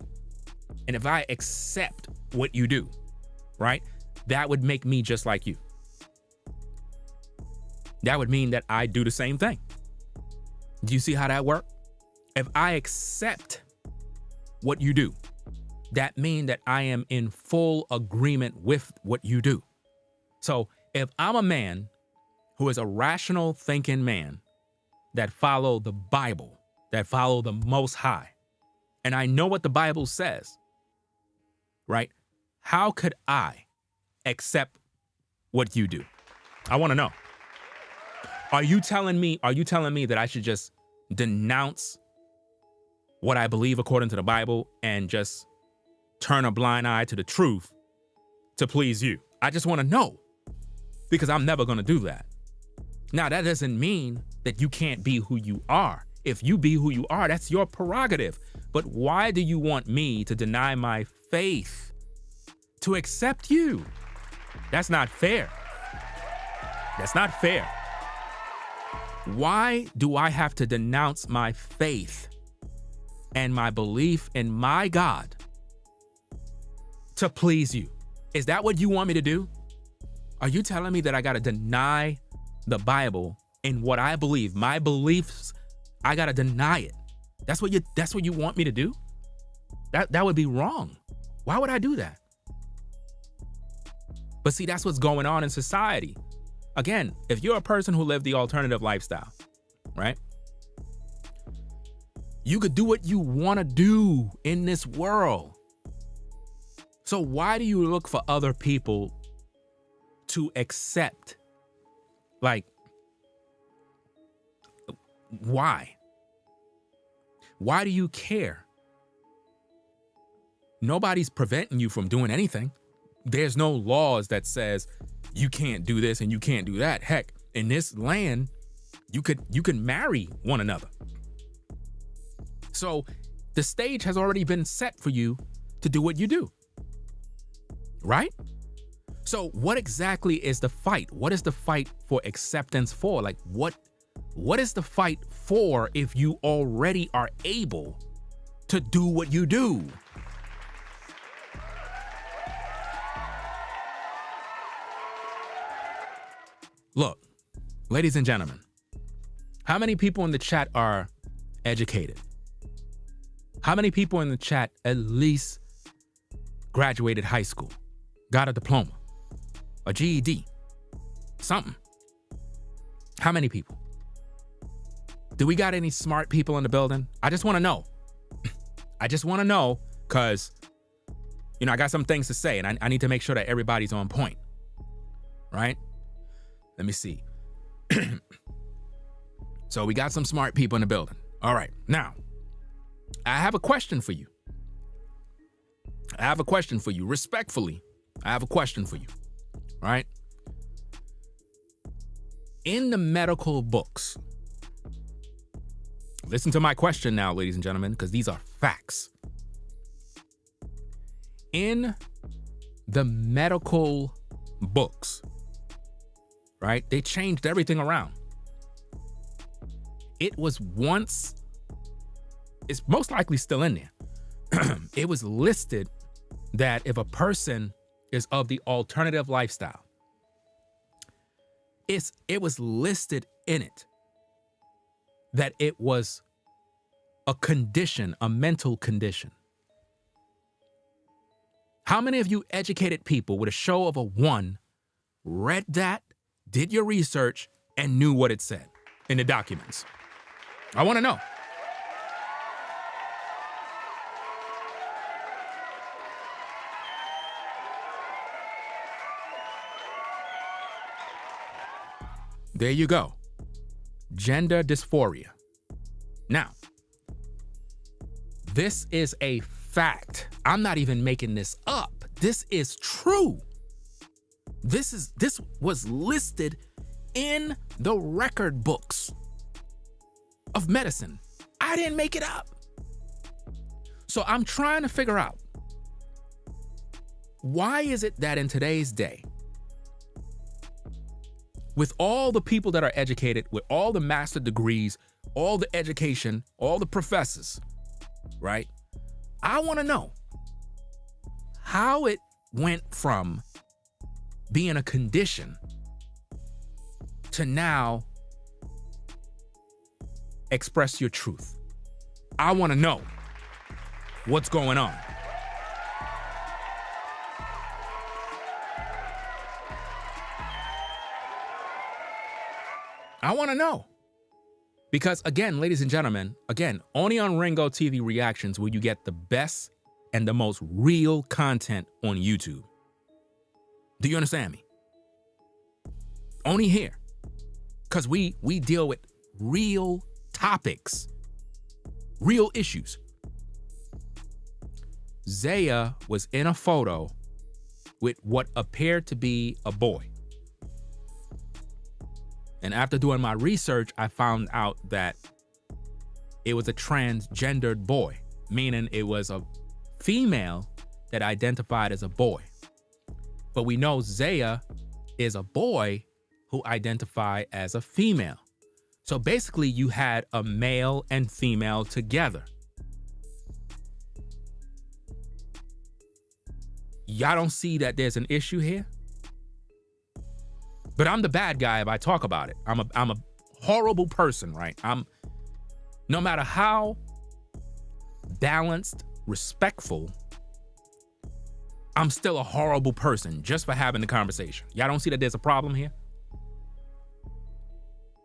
and if I accept what you do, right, that would make me just like you. That would mean that I do the same thing. Do you see how that works? If I accept what you do, that means that I am in full agreement with what you do. So if I'm a man who is a rational thinking man that follow the Bible, that follow the Most High, and I know what the Bible says, right? How could I accept what you do? I want to know. Are you telling me that I should just denounce what I believe according to the Bible and just turn a blind eye to the truth to please you? I just want to know, because I'm never going to do that. Now, that doesn't mean that you can't be who you are. If you be who you are, that's your prerogative. But why do you want me to deny my faith to accept you? That's not fair. That's not fair. Why do I have to denounce my faith and my belief in my God to please you? Is that what you want me to do? Are you telling me that I got to deny the Bible in what I believe, my beliefs? I got to deny it. That's what you want me to do? That would be wrong. Why would I do that? But see, that's what's going on in society. Again, if you're a person who lived the alternative lifestyle, right? You could do what you want to do in this world. So why do you look for other people to accept Like, why? Why do you care? Nobody's preventing you from doing anything. There's no laws that says you can't do this and you can't do that. Heck, in this land, you can marry one another. So the stage has already been set for you to do what you do. Right? So what exactly is the fight? What is the fight for acceptance for? Like, what is the fight for if you already are able to do what you do? Look, ladies and gentlemen, how many people in the chat are educated? How many people in the chat at least graduated high school, got a diploma, a GED, something? How many people? Do we got any smart people in the building? I just want to know. I just want to know because, I got some things to say and I need to make sure that everybody's on point, right? Let me see. So we got some smart people in the building. All right. Now, I have a question for you. Respectfully, I have a question for you. All right. In the medical books, listen to my question now, ladies and gentlemen, because these are facts. In the medical books, right? They changed everything around. It was once, it's most likely still in there. It was listed that if a person is of the alternative lifestyle, it was listed in it that it was a condition, a mental condition. How many of you educated people with a show of a 1 read that, did your research, and knew what it said in the documents? I want to know. There you go. Gender dysphoria. Now, this is a fact. I'm not even making this up. This is true. This was listed in the record books of medicine. I didn't make it up. So I'm trying to figure out, why is it that in today's day, with all the people that are educated, with all the master degrees, all the education, all the professors, right? I want to know how it went from being a condition to now express your truth. I want to know what's going on. I want to know. Because again, ladies and gentlemen, only on Ringo TV Reactions will you get the best and the most real content on YouTube. Do you understand me? Only here. Because we deal with real topics, real issues. Zaya was in a photo with what appeared to be a boy. And after doing my research, I found out that it was a transgendered boy, meaning it was a female that identified as a boy. But we know Zaya is a boy who identified as a female. So basically you had a male and female together. Y'all don't see that there's an issue here? But I'm the bad guy if I talk about it. I'm a horrible person, right? No matter how balanced, respectful, I'm still a horrible person just for having the conversation. Y'all don't see that there's a problem here?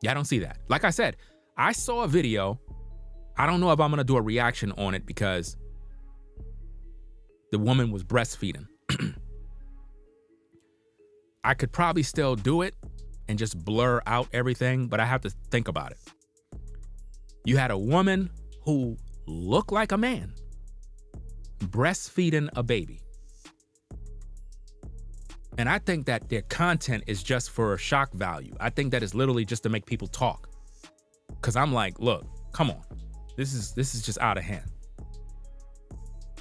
Y'all don't see that. Like I said, I saw a video. I don't know if I'm going to do a reaction on it because the woman was breastfeeding. I could probably still do it, and just blur out everything, but I have to think about it. You had a woman who looked like a man breastfeeding a baby. And I think that their content is just for shock value. I think that is literally just to make people talk. Cause I'm like, look, come on. This is just out of hand.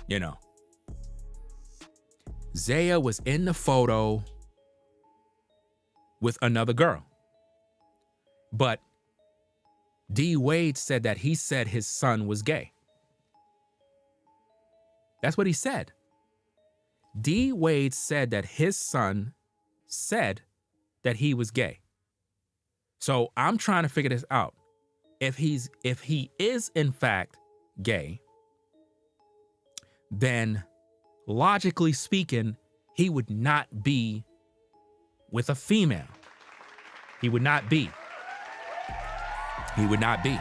You know. Zaya was in the photo with another girl. But D. Wade said that he said his son was gay. That's what he said. D. Wade said that his son said that he was gay. So I'm trying to figure this out. If he is in fact gay, then logically speaking, he would not be with a female. He would not be. He would not be.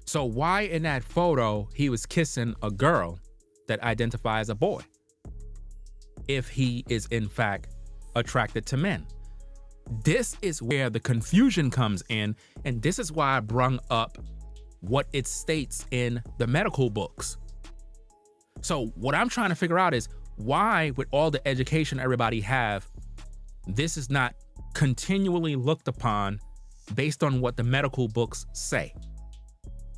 So why in that photo he was kissing a girl that identifies as a boy if he is in fact attracted to men? This is where the confusion comes in, and this is why I brung up what it states in the medical books. So what I'm trying to figure out is why, with all the education everybody have, this is not continually looked upon based on what the medical books say,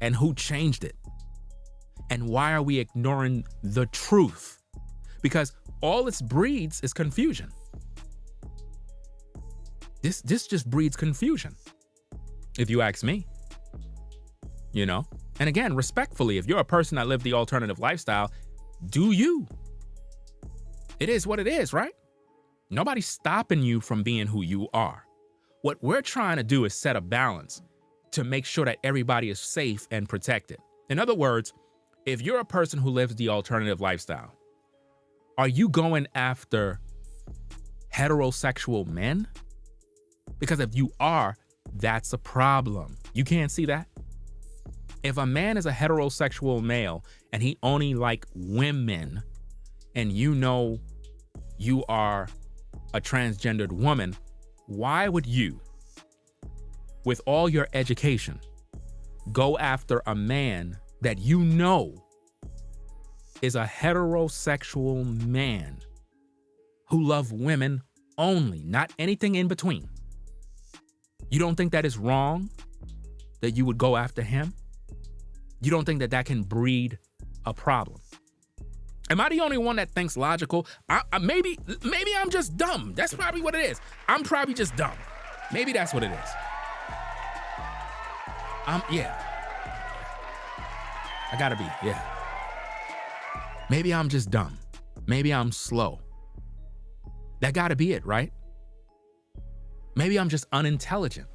and who changed it, and why are we ignoring the truth? Because all this breeds is confusion. This just breeds confusion, if you ask me. You know? And again, respectfully, if you're a person that lived the alternative lifestyle, do you? It is what it is, right? Nobody's stopping you from being who you are. What we're trying to do is set a balance to make sure that everybody is safe and protected. In other words, if you're a person who lives the alternative lifestyle, are you going after heterosexual men? Because if you are, that's a problem. You can't see that? If a man is a heterosexual male and he only like women, and you know you are a transgendered woman, why would you, with all your education, go after a man that you know is a heterosexual man who loves women only, not anything in between? You don't think that is wrong that you would go after him? You don't think that that can breed a problem? Am I the only one that thinks logical? Maybe I'm just dumb. That's probably what it is. I'm probably just dumb. Maybe that's what it is. Yeah. I gotta be, yeah. Maybe I'm just dumb. Maybe I'm slow. That gotta be it, right? Maybe I'm just unintelligent.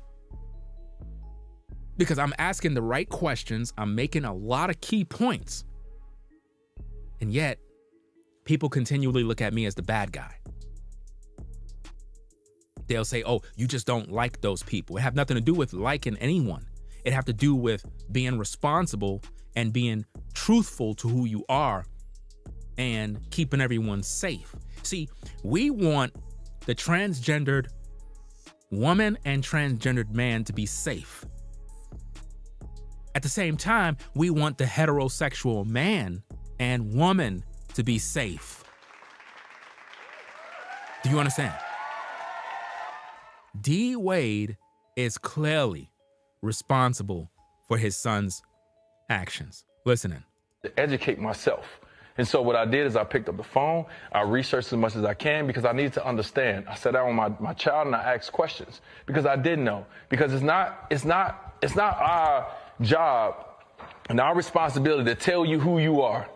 Because I'm asking the right questions, I'm making a lot of key points. And yet, people continually look at me as the bad guy. They'll say, oh, you just don't like those people. It have nothing to do with liking anyone. It have to do with being responsible and being truthful to who you are and keeping everyone safe. See, we want the transgendered woman and transgendered man to be safe. At the same time, we want the heterosexual man and woman to be safe. Do you understand? D. Wade is clearly responsible for his son's actions. Listening. To educate myself. And so what I did is I picked up the phone, I researched as much as I can because I needed to understand. I sat down with my child and I asked questions because I didn't know. Because it's not our job and our responsibility to tell you who you are.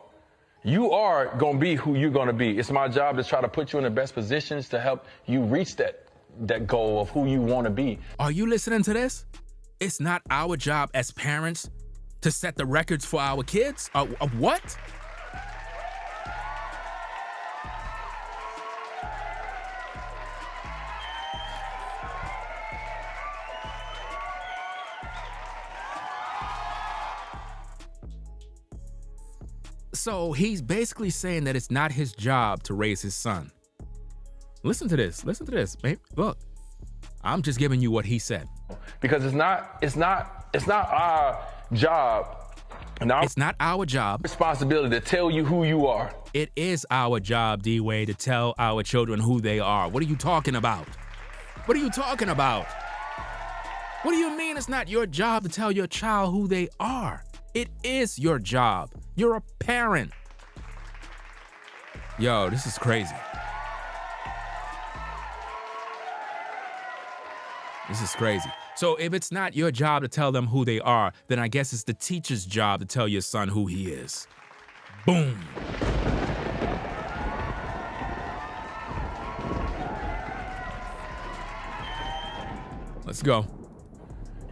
You are going to be who you're going to be. It's my job to try to put you in the best positions to help you reach that goal of who you want to be. Are you listening to this? It's not our job as parents to set the records for our kids? What? So he's basically saying that it's not his job to raise his son. Listen to this, babe. Look, I'm just giving you what he said. Because it's not our job. It's not our job. Responsibility to tell you who you are. It is our job, D-Wade, to tell our children who they are. What are you talking about? What are you talking about? What do you mean it's not your job to tell your child who they are? It is your job. You're a parent. Yo, this is crazy. This is crazy. So if it's not your job to tell them who they are, then I guess it's the teacher's job to tell your son who he is. Boom. Let's go.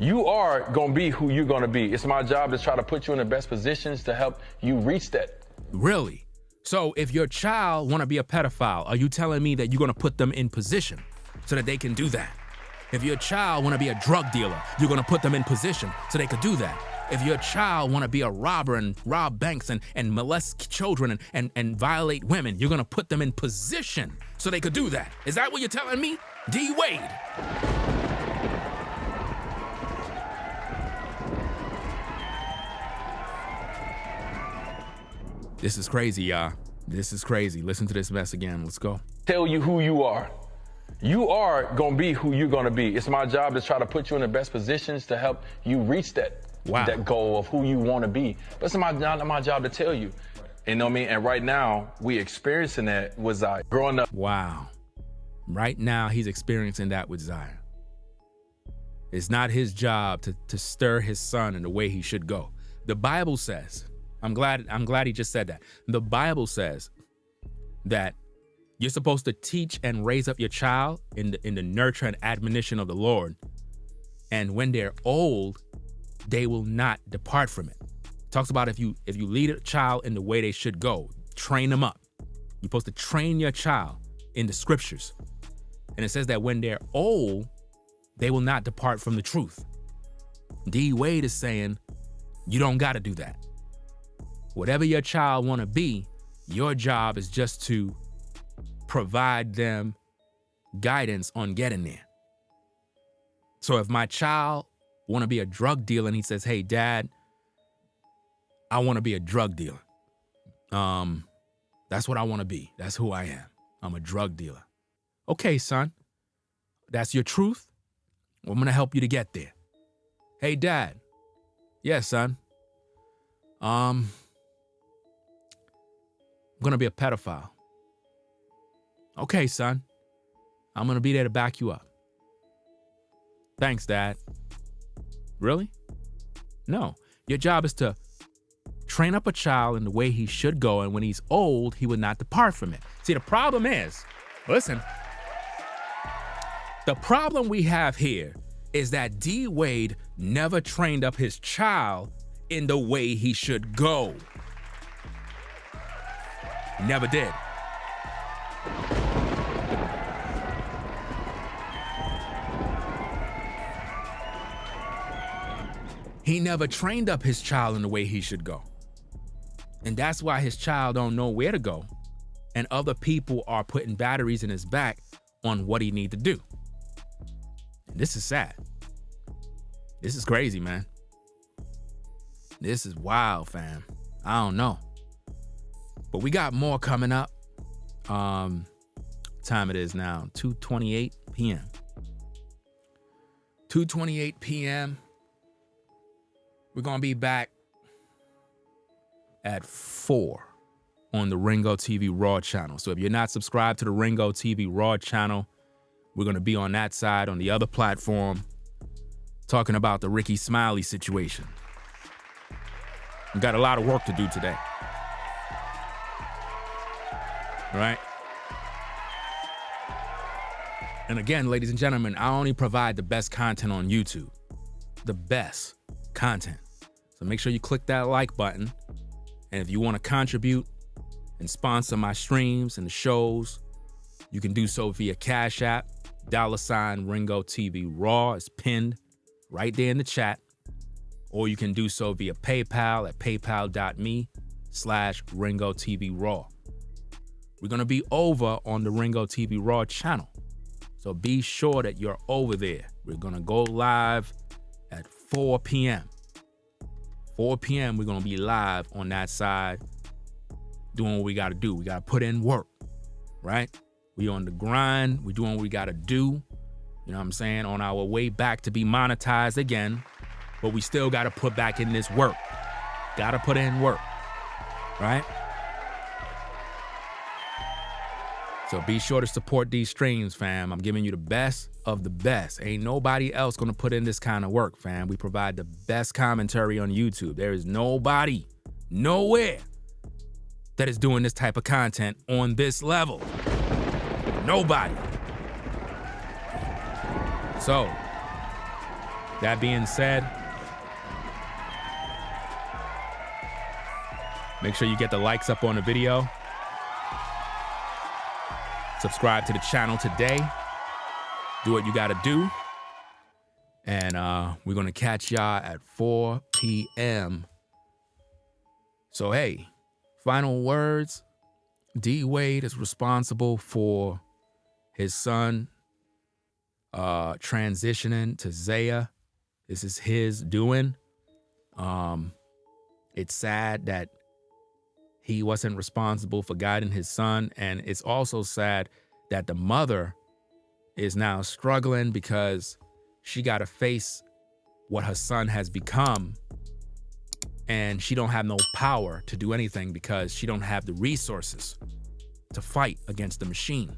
You are going to be who you're going to be. It's my job to try to put you in the best positions to help you reach that. Really? So if your child want to be a pedophile, are you telling me that you're going to put them in position so that they can do that? If your child want to be a drug dealer, you're going to put them in position so they could do that. If your child want to be a robber and rob banks and molest children and violate women, you're going to put them in position so they could do that. Is that what you're telling me? D-Wade. This is crazy, y'all. This is crazy. Listen to this mess again. Let's go. Tell you who you are. You are going to be who you're going to be. It's my job to try to put you in the best positions to help you reach that goal of who you want to be. But it's not my job to tell you. You know what I mean? And right now, we experiencing that with Zaya. Growing up. Wow. Right now, he's experiencing that with Zaya. It's not his job to stir his son in the way he should go. The Bible says, I'm glad he just said that. The Bible says that you're supposed to teach and raise up your child in the nurture and admonition of the Lord. And when they're old, they will not depart from it. It talks about if you lead a child in the way they should go, train them up. You're supposed to train your child in the scriptures. And it says that when they're old, they will not depart from the truth. D-Wade is saying, you don't got to do that. Whatever your child want to be, your job is just to provide them guidance on getting there. So if my child want to be a drug dealer and he says, hey, Dad, I want to be a drug dealer. That's what I want to be. That's who I am. I'm a drug dealer. Okay, son, that's your truth. Well, I'm going to help you to get there. Hey, Dad. Yes, son. I'm going to be a pedophile. Okay, son. I'm going to be there to back you up. Thanks, Dad. Really? No. Your job is to train up a child in the way he should go, and when he's old, he would not depart from it. See, the problem is, listen, the problem we have here is that D-Wade never trained up his child in the way he should go. He never did. He never trained up his child in the way he should go. And that's why his child don't know where to go. And other people are putting batteries in his back on what he need to do. And this is sad. This is crazy, man. This is wild, fam. I don't know. But we got more coming up. Time it is now, 2:28 p.m. 2:28 p.m. We're going to be back at 4 on the Ringo TV Raw channel. So if you're not subscribed to the Ringo TV Raw channel, we're going to be on that side, on the other platform, talking about the Ricky Smiley situation. We got a lot of work to do today. All right? And again, ladies and gentlemen, I only provide the best content on YouTube. The best content. So make sure you click that like button. And if you want to contribute and sponsor my streams and the shows, you can do so via Cash App. $ Ringo TV Raw is pinned right there in the chat. Or you can do so via PayPal at paypal.me/ YouTube.com/Ringo TV Raw. We're going to be over on the Ringo TV Raw channel. So be sure that you're over there. We're going to go live at 4 p.m. 4 p.m. we're going to be live on that side doing what we got to do. We got to put in work, right? We on the grind. We doing what we got to do. You know what I'm saying? On our way back to be monetized again. But we still got to put back in this work. Got to put in work, right? So be sure to support these streams, fam. I'm giving you the best of the best. Ain't nobody else gonna put in this kind of work, fam. We provide the best commentary on YouTube. There is nobody, nowhere, that is doing this type of content on this level. Nobody. So, that being said, make sure you get the likes up on the video. Subscribe to the channel today. Do what you gotta do. And we're gonna catch y'all at 4 p.m. So hey, final words. D. Wade is responsible for his son transitioning to Zaya. This is his doing. It's sad that he wasn't responsible for guiding his son. And it's also sad that the mother is now struggling because she got to face what her son has become. And she don't have no power to do anything because she don't have the resources to fight against the machine.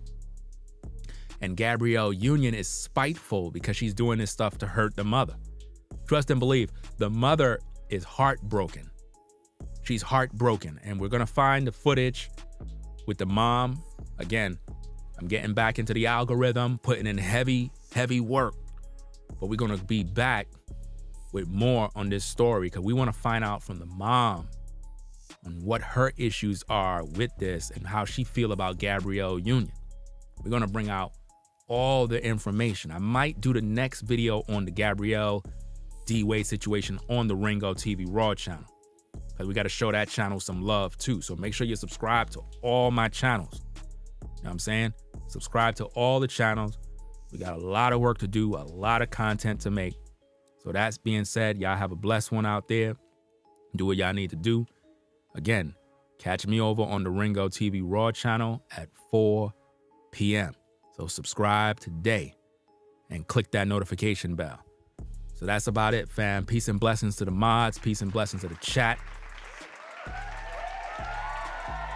And Gabrielle Union is spiteful because she's doing this stuff to hurt the mother. Trust and believe, the mother is heartbroken. She's heartbroken, and we're gonna find the footage with the mom. Again, I'm getting back into the algorithm, putting in heavy work, but we're gonna be back with more on this story because we wanna find out from the mom on what her issues are with this and how she feel about Gabrielle Union. We're gonna bring out all the information. I might do the next video on the Gabrielle D. Wade situation on the Ringo TV Raw channel, because we got to show that channel some love too. So make sure you subscribe to all my channels. You know what I'm saying? Subscribe to all the channels. We got a lot of work to do, a lot of content to make. So that's being said, y'all have a blessed one out there. Do what y'all need to do. Again, catch me over on the Ringo TV Raw channel at 4 p.m. So subscribe today and click that notification bell. So that's about it, fam. Peace and blessings to the mods. Peace and blessings to the chat.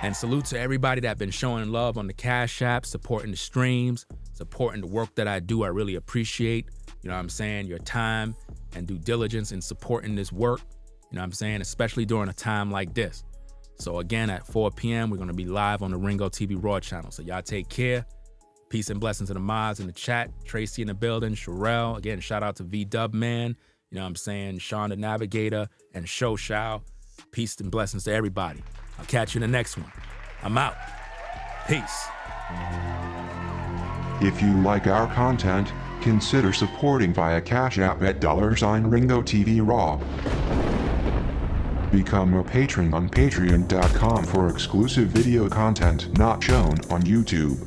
And salute to everybody that been showing love on the Cash App, supporting the streams, supporting the work that I do. I really appreciate, you know what I'm saying, your time and due diligence in supporting this work. You know what I'm saying, especially during a time like this. So again, at 4 p.m., we're going to be live on the Ringo TV Raw channel. So y'all take care. Peace and blessings to the mods in the chat. Tracy in the building, Sherelle. Again, shout out to V-Dub Man. You know what I'm saying? Sean the Navigator and Show Shao. Peace and blessings to everybody. I'll catch you in the next one. I'm out. Peace. If you like our content, consider supporting via Cash App at $Ringo TV Raw. Become a patron on patreon.com for exclusive video content not shown on YouTube.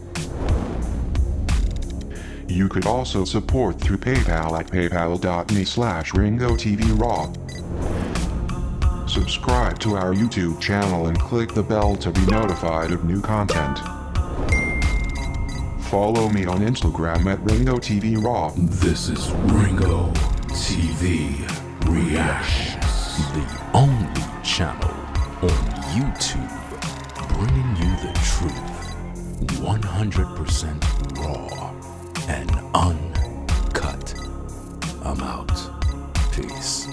You could also support through PayPal at paypal.me/Ringo TV Raw. Subscribe to our YouTube channel and click the bell to be notified of new content. Follow me on Instagram at Ringo TV Raw. This is Ringo TV Reactions, the only channel on YouTube bringing you the truth, 100% raw and uncut. I'm out. Peace.